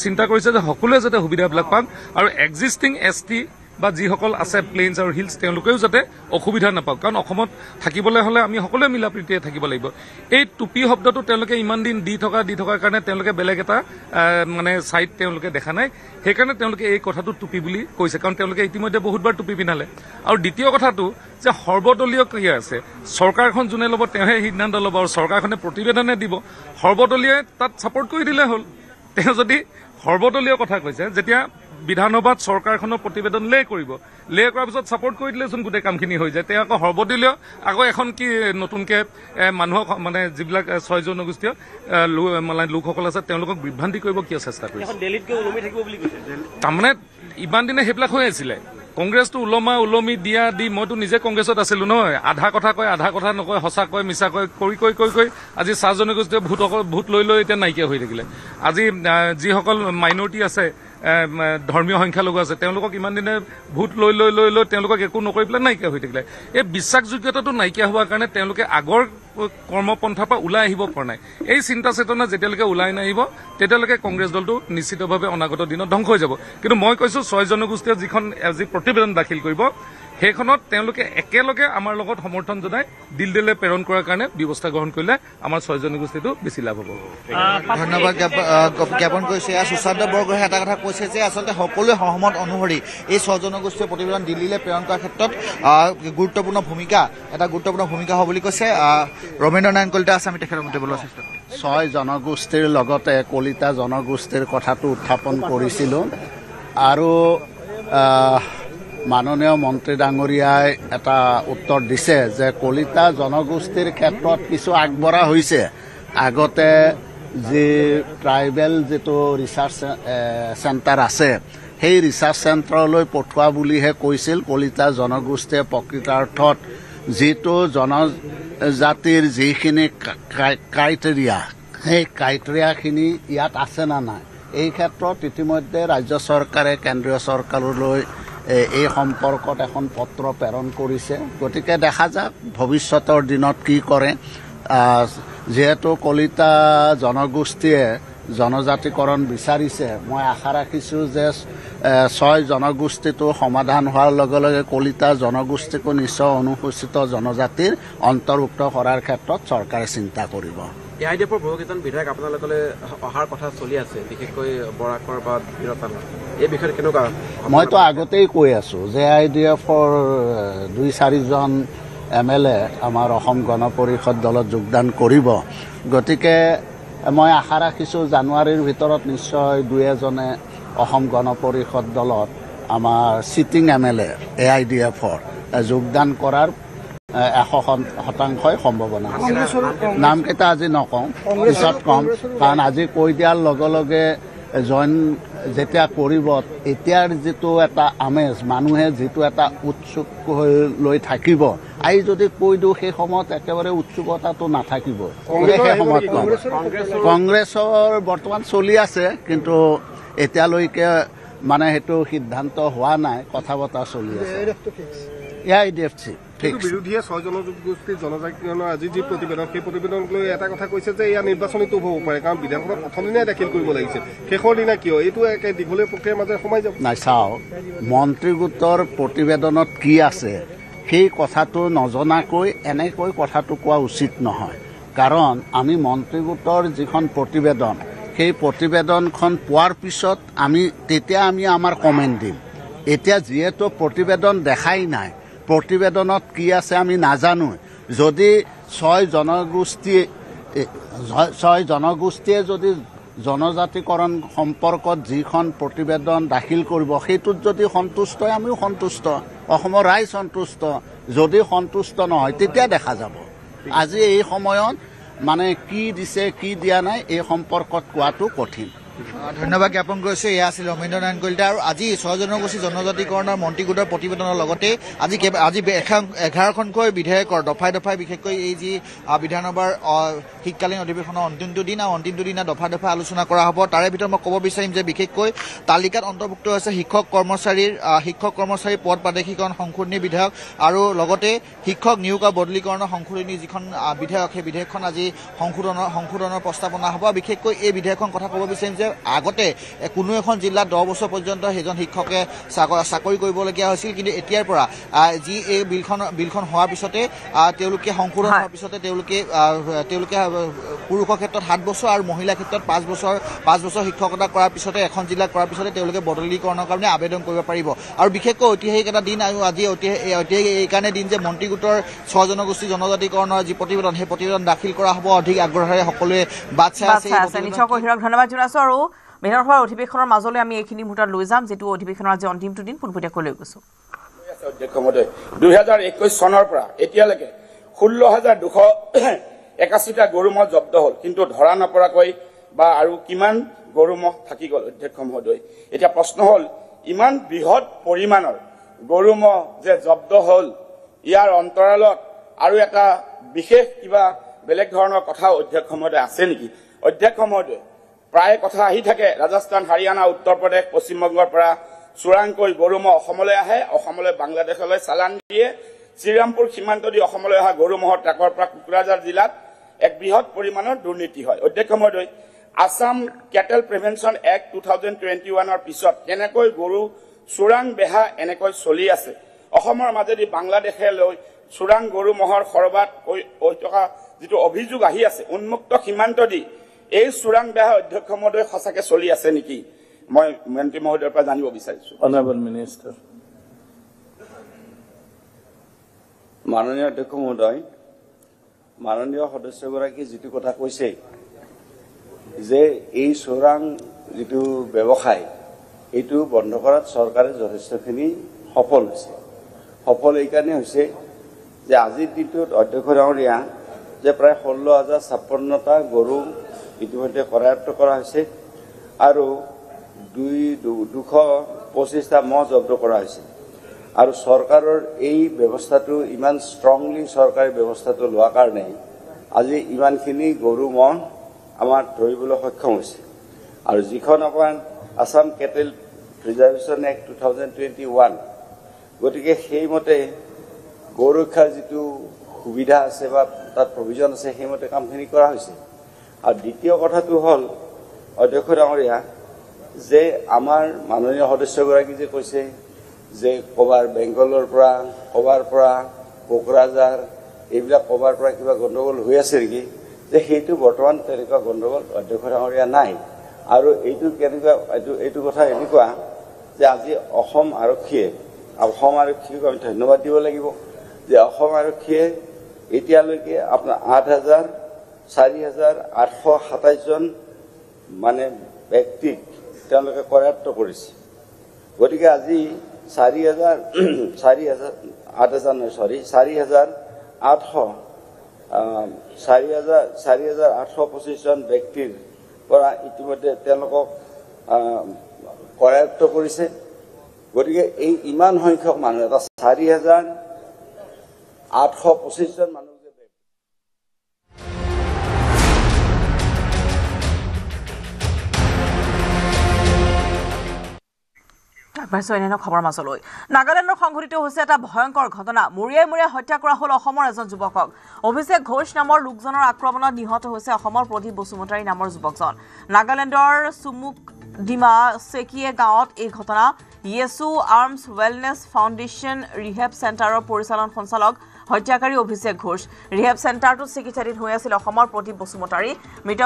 চিন্তা কৰিছে যে সকলোৱে যাতে সুবিধাবিলাক পাওক আৰু এক্সিষ্টিং ST বা যিসকল আছে প্লেইনছ আৰু হিলছ তেওঁলোকেও যাতে অসুবিধা নাপাওক কাৰণ অসমত থাকিবলৈ হ'লে আমি সকলোৱে মিলা প্ৰীতিৰে থাকিব লাগিব এই টুপি শব্দটো তেওঁলোকে ইমান দিন দি থকাৰ কাৰণে তেওঁলোকে বেলেগ এটা মানে ছাইড তেওঁলোকে দেখা নাই সেইকাৰণে তেওঁলোকে এই কথাটো টুপি বুলি কৈছে কাৰণ তেওঁলোকে ইতিমধ্যে বহুতবাৰ টুপি পিন্ধালে আৰু দ্বিতীয় কথাটো যে সৰ্বদলীয় ক্ৰিয়া আছে চৰকাৰখন যোনে ল'ব তেওঁহে সিদ্ধান্ত ল'ব আৰু চৰকাৰখনে প্ৰতিবেদনে দিব সৰ্বদলীয় তাত ছাপোৰ্ট কৰি দিলে হ'ল তেওঁ যদি সৰ্বদলীয় কথা কৈছে যেতিয়া বিধানসভাত চৰকাৰখনৰ প্ৰতিবেদন লে কৰাৰ পিছত ছাপোৰ্ট কৰি দিলেচোন গোটেই কামখিনি হৈ যায় তেওঁ আকৌ সৰ্বদলীয় আকৌ এখন কি নতুনকৈ মানুহক মানে যিবিলাক 6 জনগোষ্ঠীয় লোকসকল আছে তেওঁলোকক বিভ্ৰান্তি কৰিব কিয় চেষ্টা কৰিছে তাৰমানে ইমান দিনে সেইবিলাক হৈ আছিলে কংগ্ৰেছটো ওলমি দিয়া দি মইতো নিজে কংগ্ৰেছত আছিলো নহয় আধা কথা কয় আধা কথা নকয় সঁচা কয় মিছা কয় কৈ আজি 7 জনগোষ্ঠীয়ে ভোট লৈ এতিয়া নাইকিয়া হৈ থাকিলে আজি যিসকল মাইনৰিটি আছে ধৰ্মীয় সংখ্যালঘু আছে তেওঁলোকক ইমান দিনে ভোট লৈ তেওঁলোকক একো নকৰি পেলাই নাইকিয়া হৈ থাকিলে এই বিশ্বাসযোগ্যতাটো নাইকিয়া হোৱাৰ কাৰণে তেওঁলোকে আগৰ কৰ্মপন্থাৰ পৰা ওলাই আহিব পৰা নাই এই চিন্তা চেতনা যেতিয়ালৈকে ওলাই নাহিব তেতিয়ালৈকে কংগ্ৰেছ দলটো নিশ্চিতভাৱে অনাগত দিনত ধ্বংস হৈ যাব কিন্তু মই কৈছো 6 জনগোষ্ঠীয়ে যি প্ৰতিবেদন দাখিল কৰিব সেইখনত তেওঁলোকে একেলগে আমাৰ লগত সমৰ্থন জনাই দিল্লীলৈ প্ৰেৰণ কৰাৰ কাৰণে ব্যৱস্থা গ্ৰহণ কৰিলে আমাৰ 6 জনগোষ্ঠীটো বেছি লাভ হ'ব ধন্যবাদ জ্ঞাপন কৰিছে সুশান্ত বৰগোহাঁয়ে এটা কথা কৈছে যে আচলতে সকলোৱে সহমত অনুসৰি এই 6 জনগোষ্ঠীয় প্ৰতিবেদন দিল্লীলৈ প্ৰেৰণ কৰাৰ ক্ষেত্ৰত গুৰুত্বপূৰ্ণ ভূমিকা হ'ব বুলি কৈছে ৰমেন্দ্ৰ নাৰায়ণ কলিতা আছে আমি তেখেতৰ মতে বলোৱাৰ চেষ্টা কৰিম 6 জনগোষ্ঠীৰ লগতে কলিতা জনগোষ্ঠীৰ কথাটো উত্থাপন কৰিছিলোঁ আৰু মাননীয় মন্ত্ৰী ডাঙৰীয়াই এটা উত্তৰ দিছে যে কলিতা জনগোষ্ঠীৰ ক্ষেত্ৰত কিছু আগবঢ়া হৈছে আগতে যি ট্ৰাইবেল যিটো ৰিচাৰ্চ চেণ্টাৰ আছে সেই ৰিচাৰ্চ চেণ্টাৰলৈ পঠোৱা বুলিহে কৈছিল কলিতা জনগোষ্ঠীয়ে প্ৰকৃতাৰ্থত যিটো জনজাতিৰ যিখিনি ক্ৰাইটেৰিয়া সেই ক্ৰাইটেৰিয়াখিনি ইয়াত আছে না নাই এই ক্ষেত্ৰত ইতিমধ্যে ৰাজ্য চৰকাৰে কেন্দ্ৰীয় চৰকাৰলৈ এই সম্পৰ্কত এখন পত্ৰ প্ৰেৰণ কৰিছে গতিকে দেখা যাওক ভৱিষ্যতৰ দিনত কি কৰে যেহেতু কলিতা জনগোষ্ঠীয়ে জনজাতিকৰণ বিচাৰিছে মই আশা ৰাখিছোঁ যে 6 জনগোষ্ঠীটো সমাধান হোৱাৰ লগে লগে কলিতা জনগোষ্ঠীকো নিশ্চয় অনুসূচিত জনজাতিৰ অন্তৰ্ভুক্ত কৰাৰ ক্ষেত্ৰত চৰকাৰে চিন্তা কৰিব AIDFৰ বহুকেইজন বিধায়ক আপোনালোকলৈ অহাৰ কথা চলি আছে বিশেষকৈ বৰাকৰ বা বীৰতালৰ এই বিষয়ত কেনেকুৱা মইতো আগতেই কৈ আছোঁ যে AIDFৰ 2-4জন MLA আমাৰ অসম গণ পৰিষদ দলত যোগদান কৰিব গতিকে মই আশা ৰাখিছোঁ জানুৱাৰীৰ ভিতৰত নিশ্চয় 2-এজনে অসম গণ পৰিষদ দলত আমাৰ চিটিং MLA AIDFৰ যোগদান কৰাৰ 100% সম্ভাৱনা নামকেইটা আজি নকওঁ পিছত কম কাৰণ আজি কৈ দিয়াৰ লগে লগে জইন যেতিয়া কৰিব এতিয়াৰ যিটো এটা আমেজ মানুহে যিটো এটা উৎসুক হৈ লৈ থাকিব আজি যদি কৈ দিওঁ সেই সময়ত একেবাৰে উৎসুকতাটো নাথাকিব সেই সময়ত কংগ্ৰেছৰ বৰ্তমান চলি আছে কিন্তু এতিয়ালৈকে মানে সেইটো সিদ্ধান্ত হোৱা নাই কথা বতৰা চলি আছে AIDF বিৰোধীয়ে 6 জনগোষ্ঠীৰ জনজাতিকৰণৰ আজি যি প্ৰতিবেদন সেই প্ৰতিবেদনক লৈ এটা কথা কৈছে যে এয়া নিৰ্বাচনীটো হ'ব পাৰে কাৰণ বিধানসভাত প্ৰথম দিনাই দাখিল কৰিব লাগিছিল শেষৰ দিনা কিয় এইটো একে দীঘলীয়া প্ৰক্ৰিয়াৰ মাজে সোমাই যাব নাই চাওক মন্ত্ৰী গোটৰ প্ৰতিবেদনত কি আছে সেই কথাটো নজনাকৈ এনেকৈ কথাটো কোৱা উচিত নহয় কাৰণ আমি মন্ত্ৰী গোটৰ যিখন প্ৰতিবেদন সেই প্ৰতিবেদনখন পোৱাৰ পিছত তেতিয়া আমি আমাৰ কমেণ্ট দিম এতিয়া যিহেতু প্ৰতিবেদন দেখাই নাই প্ৰতিবেদনত কি আছে আমি নাজানো যদি ছয় জনগোষ্ঠীয়ে যদি জনজাতিকৰণ সম্পৰ্কত যিখন প্ৰতিবেদন দাখিল কৰিব সেইটোত যদি সন্তুষ্ট হয় আমিও সন্তুষ্ট অসমৰ ৰাইজ সন্তুষ্ট যদি সন্তুষ্ট নহয় তেতিয়া দেখা যাব আজি এই সময়ত মানে কি দিছে কি দিয়া নাই এই সম্পৰ্কত কোৱাটো কঠিন ধন্যবাদ জ্ঞাপন কৰিছো এয়া আছিল অমীন্দ্ৰ নাৰায়ণ কলিতা আৰু আজি 6 জনগোষ্ঠী জনজাতিকৰণৰ মন্ত্ৰীগোটৰ প্ৰতিবেদনৰ লগতে আজি 11খনকৈ বিধেয়কৰ দফাই দফাই বিশেষকৈ এই যি বিধানসভাৰ শীতকালীন অধিৱেশনৰ অন্তিমটো দিন আৰু অন্তিমটো দিনা দফাই দফাই আলোচনা কৰা হ'ব তাৰে ভিতৰত মই ক'ব বিচাৰিম যে বিশেষকৈ তালিকাত অন্তৰ্ভুক্ত হৈছে শিক্ষক কৰ্মচাৰীৰ পদ প্ৰাদেশিকৰণ সংশোধনী বিধেয়ক আৰু লগতে শিক্ষক নিয়োগ আৰু বদলীকৰণৰ সংশোধনী যিখন বিধেয়ক সেই বিধেয়কখন আজি সংশোধনৰ প্ৰস্তাৱনা হ'ব বিশেষকৈ এই বিধেয়কখন কথা ক'ব বিচাৰিম যে আগতে কোনো এখন জিলাত 10 বছৰ পৰ্যন্ত সেইজন শিক্ষকে চাকৰি কৰিবলগীয়া হৈছিল কিন্তু এতিয়াৰ পৰা যি এই বিলখন হোৱাৰ পিছতে তেওঁলোকে সংশোধন হোৱাৰ পিছতে তেওঁলোকে পুৰুষৰ ক্ষেত্ৰত 7 বছৰ আৰু মহিলাৰ ক্ষেত্ৰত 5 বছৰ শিক্ষকতা কৰাৰ পিছতে এখন জিলাত কৰাৰ পিছতে তেওঁলোকে বদলীকৰণৰ কাৰণে আবেদন কৰিব পাৰিব আৰু বিশেষকৈ ঐতিহাসিক এটা দিন আৰু আজি ঐতিহাসিক এইকাৰণে দিন যে মন্ত্ৰীগোটৰ 6 জনগোষ্ঠী জনজাতিকৰণৰ যি প্ৰতিবেদন সেই প্ৰতিবেদন দাখিল কৰা হ'ব অধিক আগ্ৰহেৰে সকলোৱে বাট চাই আছে নিশ্চয়কৈ হিৰক ধন্যবাদ জনাইছো আৰু বিধানসভাৰ অধিৱেশনৰ মাজলৈ আমি এইখিনি মুহূৰ্তত লৈ যাম যেটো অধিৱেশনৰ আজি অন্তিমটো দিন পোনপটীয়াকৈ লৈ গৈছো অধ্যক্ষ মহোদয় 2021 চনৰ পৰা এতিয়ালৈকে 16,281টা গৰু ম'হ জব্দ হ'ল কিন্তু ধৰা নপৰাকৈ বা আৰু কিমান গৰু ম'হ থাকি গ'ল অধ্যক্ষ মহোদয় এতিয়া প্ৰশ্ন হ'ল ইমান বৃহৎ পৰিমাণৰ গৰু ম'হ যে জব্দ হ'ল ইয়াৰ অন্তৰালত আৰু এটা বিশেষ কিবা বেলেগ ধৰণৰ কথা অধ্যক্ষ মহোদয় আছে নেকি অধ্যক্ষ মহোদয় প্ৰায় কথা আহি থাকে ৰাজস্থান হাৰিয়ানা উত্তৰ প্ৰদেশ পশ্চিমবংগৰ পৰা চোৰাংকৈ গৰু ম'হ অসমলৈ আহে অসমলৈ বাংলাদেশলৈ চালান দিয়ে শ্ৰীৰামপুৰ সীমান্ত দি অসমলৈ অহা গৰু ম'হৰ ট্ৰাকৰ পৰা কোকৰাঝাৰ জিলাত এক বৃহৎ পৰিমাণৰ দুৰ্নীতি হয় অধ্যক্ষ মহোদয় আসাম কেটেল প্ৰিভেনশ্যন এক্ট 2021ৰ পিছত কেনেকৈ গৰু চোৰাং বেহা এনেকৈ চলি আছে অসমৰ মাজেদি বাংলাদেশে লৈ চোৰাং গৰু ম'হৰ সৰবাত হৈ থকা যিটো অভিযোগ আহি আছে উন্মুক্ত সীমান্ত দি এই চোৰাং বেহা অধ্যক্ষ মহোদয় সঁচাকৈ চলি আছে নেকি মই মন্ত্ৰী মহোদয়ৰ পৰা জানিব বিচাৰিছো অনাৰেবল মিনিষ্টাৰ মাননীয় অধ্যক্ষ মহোদয় মাননীয় সদস্যগৰাকী যিটো কথা কৈছে যে এই চোৰাং যিটো ব্যৱসায় এইটো বন্ধ কৰাত চৰকাৰে যথেষ্টখিনি সফল হৈছে সফল এইকাৰণে হৈছে যে আজিৰ দিনটোত অধ্যক্ষ ডাঙৰীয়া যে প্ৰায় 16,056টা গৰু ইতিমধ্যে কৰায়ত্ব কৰা হৈছে আৰু 225টা ম'হ জব্দ কৰা হৈছে আৰু চৰকাৰৰ এই ব্যৱস্থাটো ইমান ষ্ট্ৰংলি চৰকাৰে ব্যৱস্থাটো লোৱাৰ কাৰণে আজি ইমানখিনি গৰু ম'হ আমাৰ ধৰিবলৈ সক্ষম হৈছে আৰু যিখন আপোনাৰ আসাম কেটেল প্ৰিজাৰ্ভেশ্যন এক্ট 2021 গতিকে সেইমতে গৰু ৰক্ষাৰ যিটো সুবিধা আছে বা তাত প্ৰভিজন আছে সেইমতে কামখিনি কৰা হৈছে আৰু দ্বিতীয় কথাটো হ'ল অধ্যক্ষ ডাঙৰীয়া যে আমাৰ মাননীয় সদস্যগৰাকী যে কৈছে যে কবাৰ বেংগলৰ পৰা কবাৰ পৰা কোকৰাঝাৰ এইবিলাক কবাৰ পৰা কিবা গণ্ডগোল হৈ আছে নেকি যে সেইটো বৰ্তমান তেনেকুৱা গণ্ডগোল অধ্যক্ষ ডাঙৰীয়া নাই আৰু এইটো কেনেকুৱা এইটো কথা এনেকুৱা যে আজি অসম আৰক্ষীক আমি ধন্যবাদ দিব লাগিব যে অসম আৰক্ষীয়ে এতিয়ালৈকে আপোনাৰ 4,827জন মানে ব্যক্তিক তেওঁলোকে কৰায়ত্ব কৰিছে গতিকে আজি 4,825জন ব্যক্তিৰ পৰা ইতিমধ্যে তেওঁলোকক কৰায়ত্ব কৰিছে গতিকে এই ইমান সংখ্যক মানুহ এটা 4,825জন মানুহ খবৰ মাজলৈ নাগালেণ্ডৰ সংঘটিত হৈছে এটা ভয়ংকৰ ঘটনা মৰিয়াই হত্যা কৰা হ'ল অসমৰ এজন যুৱকক অভিষেক ঘোষ নামৰ লোকজনৰ আক্ৰমণত নিহত হৈছে অসমৰ প্ৰদীপ বসুমতাৰী নামৰ যুৱকজন নাগালেণ্ডৰ চুমুক ডিমা চেকিয়ে গাঁৱত এই ঘটনা য়েছু আৰ্মছ ৱেলনেছ ফাউণ্ডেশ্যন ৰিহেব চেণ্টাৰৰ পৰিচালন সঞ্চালক হত্যাকাৰী অভিষেক ঘোষ ৰিহেব চেণ্টাৰটোত চিকিৎসাধীন হৈ আছিল অসমৰ প্ৰদীপ বসুমতাৰী মৃত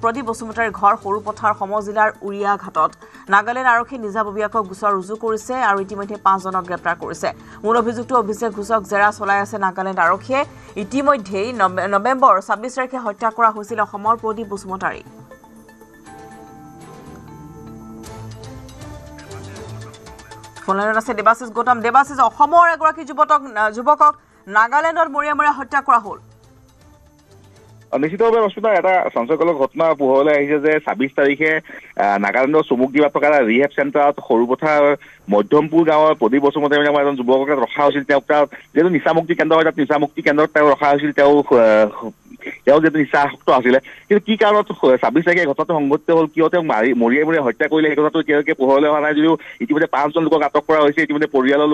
প্ৰদীপ বসুমতাৰীৰ ঘৰ সৰুপথাৰ সমজিলাৰ উৰিয়া ঘাটত নাগালেণ্ড আৰক্ষী নিজাববীয়াকৈ গোচৰ ৰুজু কৰিছে আৰু ইতিমধ্যে 5 জনক গ্ৰেপ্তাৰ কৰিছে মূল অভিযুক্ত অভিষেক ঘোষক জেৰা চলাই আছে নাগালেণ্ড আৰক্ষীয়ে ইতিমধ্যে নৱেম্বৰ 26 তাৰিখে হত্যা কৰা হৈছিল অসমৰ প্ৰদীপ বসুমতাৰী ফোনলাইনত আছে দেৱাশিষ গৌতম দেৱাশিষ অসমৰ এগৰাকী যুৱকক নাগালেণ্ডত মৰিয়ামৰিয়া হত্যা কৰা হ'ল নিশ্চিতভাৱে ৰশ্মিতা এটা চাঞ্চল্যকৰ ঘটনা পোহৰলৈ আহিছে যে 26 তাৰিখে নাগালেণ্ডৰ চুমুকদ্বীপত থকা ৰিহেব চেণ্টাৰত সৰুপথাৰ মধ্যমপুৰ গাঁৱৰ প্ৰদীপ বসুমতাৰী নামৰ এজন যুৱকক ৰখা হৈছিল তেওঁক যিহেতু নিচামুক্তি কেন্দ্ৰ হয় তাত নিচামুক্তি কেন্দ্ৰত তেওঁ ৰখা হৈছিল তেওঁ যিহেতু নিচাসক্ত আছিলে কিন্তু কি কাৰণত 26 তাৰিখে ঘটনাটো সংঘটিত হ'ল কিয় তেওঁক মৰিয়াই হত্যা কৰিলে সেই কথাটো এতিয়ালৈকে পোহৰলৈ অহা নাই যদিও ইতিমধ্যে 5 জন লোকক আটক কৰা হৈছে ইতিমধ্যে পৰিয়ালৰ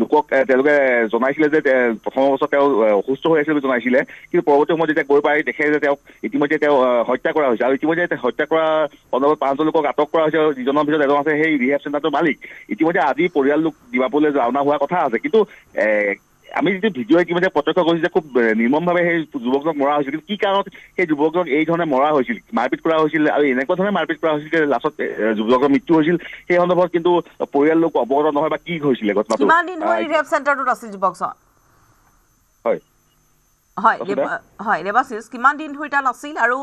লোকক তেওঁলোকে জনাইছিলে যে প্ৰথম অৱস্থাত তেওঁ অসুস্থ হৈ আছিল বুলি জনাইছিলে কিন্তু পৰৱৰ্তী সময়ত যেতিয়া গৈ পাই দেখে যে তেওঁক ইতিমধ্যে হত্যা কৰা হৈছে আৰু ইতিমধ্যে হত্যা কৰা সন্দৰ্ভত 5 জন লোকক আটক কৰা হৈছে আৰু যিজনৰ ভিতৰত এজন আছে সেই ৰিহেব চেণ্টাৰটোৰ মালিক ইতিমধ্যে আজি পৰিয়াল লোক ডিমাপুৰলৈ ৰাওনা হোৱা কথা আছে কিন্তু আমি যিটো ভিডিঅ' ইতিমধ্যে প্ৰত্যক্ষ কৰিছোঁ যে খুব নিৰ্মমভাৱে সেই যুৱকজনক মৰা হৈছিল কিন্তু কি কাৰণত সেই যুৱকজনক এই ধৰণে মৰা হৈছিল মাৰপিট কৰা হৈছিল আৰু এনেকুৱা ধৰণে মাৰপিট কৰা হৈছিল যে লাষ্টত যুৱকৰ মৃত্যু হৈছিল সেই সন্দৰ্ভত কিন্তু পৰিয়াল লোক অৱগত নহয় বা কি হৈছিলে ঘটনাটো কিমান দিন ধৰি ৰিহেব চেণ্টাৰটোত আছিল যুৱকজন হয় দেৱাশিষ কিমান দিন ধৰি তাত আছিল আৰু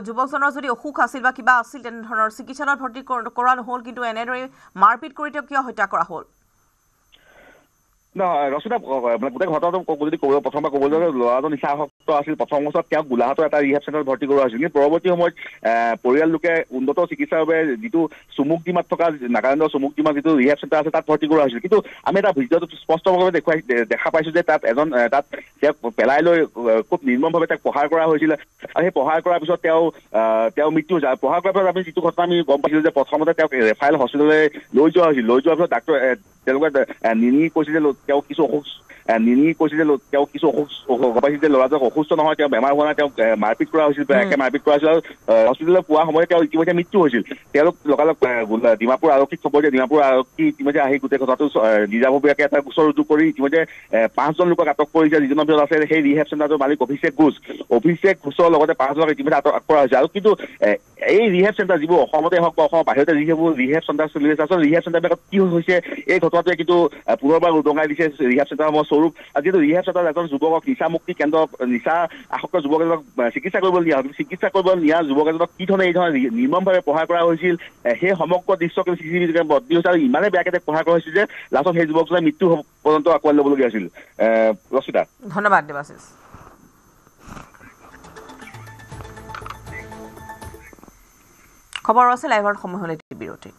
যুৱকজনৰ যদি অসুখ আছিল বা কিবা আছিল তেনেধৰণৰ চিকিৎসালয়ত ভৰ্তি কৰা নহ'ল কিন্তু এনেদৰে মাৰপিট কৰি তেওঁক কিয় হত্যা কৰা হ'ল ৰচিতা গোটেই ঘটনাটো যদি প্ৰথমবাৰ ক'ব যাওঁ ল'ৰাজন নিচাসক্ত আছিল প্ৰথম অৱস্থাত তেওঁক গোলাঘাটৰ এটা ৰিহেব চেণ্টাৰত ভৰ্তি কৰোৱা হৈছিল কিন্তু পৰৱৰ্তী সময়ত পৰিয়াল লোকে উন্নত চিকিৎসাৰ বাবে যিটো চুমুকডিমাত থকা নাগালেণ্ডৰ চুমুকডিমাত যিটো ৰিহেব চেণ্টাৰ আছে তাত ভৰ্তি কৰোৱা হৈছিল কিন্তু আমি এটা ভিডিঅ'টো স্পষ্টভাৱে দেখা পাইছোঁ যে তাত তেওঁক পেলাই লৈ খুব নিৰ্মমভাৱে তেওঁক প্ৰহাৰ কৰা হৈছিল আৰু সেই প্ৰহাৰ কৰাৰ পিছত তেওঁ মৃত্যু হৈছে আৰু প্ৰহাৰ কৰাৰ পিছত আমি যিটো ঘটনা আমি গম পাইছিলোঁ যে প্ৰথমতে তেওঁক ৰেফাৰেল হস্পিটেললৈ লৈ যোৱা হৈছিল লৈ যোৱাৰ পিছত ডাক্তৰ তেওঁলোকে নিনি কৈছিল যে তেওঁ কিছু অসুখ পাইছিল যে ল'ৰাজনক অসুস্থ নহয় তেওঁ বেমাৰ হোৱা নাই তেওঁক মাৰপিট কৰা হৈছিল একে মাৰপিট কৰা হৈছিল আৰু হস্পিটেলত পোৱা সময়ত তেওঁ ইতিমধ্যে মৃত্যু হৈছিল তেওঁলোক লগালগ ডিমাপুৰ আৰক্ষীক খবৰ দিয়ে ডিমাপুৰ আৰক্ষী ইতিমধ্যে আহি গোটেই কথাটো নিজাববীয়াকৈ এটা গোচৰ ৰুজু কৰি ইতিমধ্যে 5 জন লোকক আটক কৰিছে যিজনৰ ভিতৰত আছে সেই ৰিহেব চেণ্টাৰটোৰ মালিক অভিষেক ঘোষৰ লগতে 5 জনক ইতিমধ্যে আটক কৰা হৈছে আৰু কিন্তু এই ৰিহেব চেণ্টাৰ যিবোৰ অসমতে হওক বা অসমৰ বাহিৰতে যিবোৰ ৰিহেব চেণ্টাৰ চলি আছে আচলতে ৰিহেব চেণ্টাৰবিলাকত কি হৈছে এই ঘটনাটোৱে কিন্তু পুনৰবাৰ উদঙাই দিছে ৰিহেব চেণ্টাৰসমূহৰ স্বৰূপ আৰু যিহেতু ৰিহেব চেণ্টাৰ এজন যুৱকক নিচামুক্তি কেন্দ্ৰ নিচা আসক্ত যুৱক এজনক চিকিৎসা কৰিবলৈ নিয়া হয় চিকিৎসা কৰিব নিয়া যুৱক এজনক কি ধৰণে এই ধৰণে নিৰ্মমভাৱে প্ৰহাৰ কৰা হৈছিল সেই সমগ্ৰ দৃশ্য কিন্তু চিচিটিভি বদলি হৈছে আৰু ইমানেই বেয়াকৈ প্ৰহাৰ কৰা হৈছিল যে লাষ্টত সেই যুৱকজনে মৃত্যু পৰ্যন্ত আঁকোৱালি ল'বলগীয়া হৈছিল ৰচিতা ধন্যবাদ দেৱাশিষ খবৰ আছে লাইভৰ সময় হ'লে বিৰতি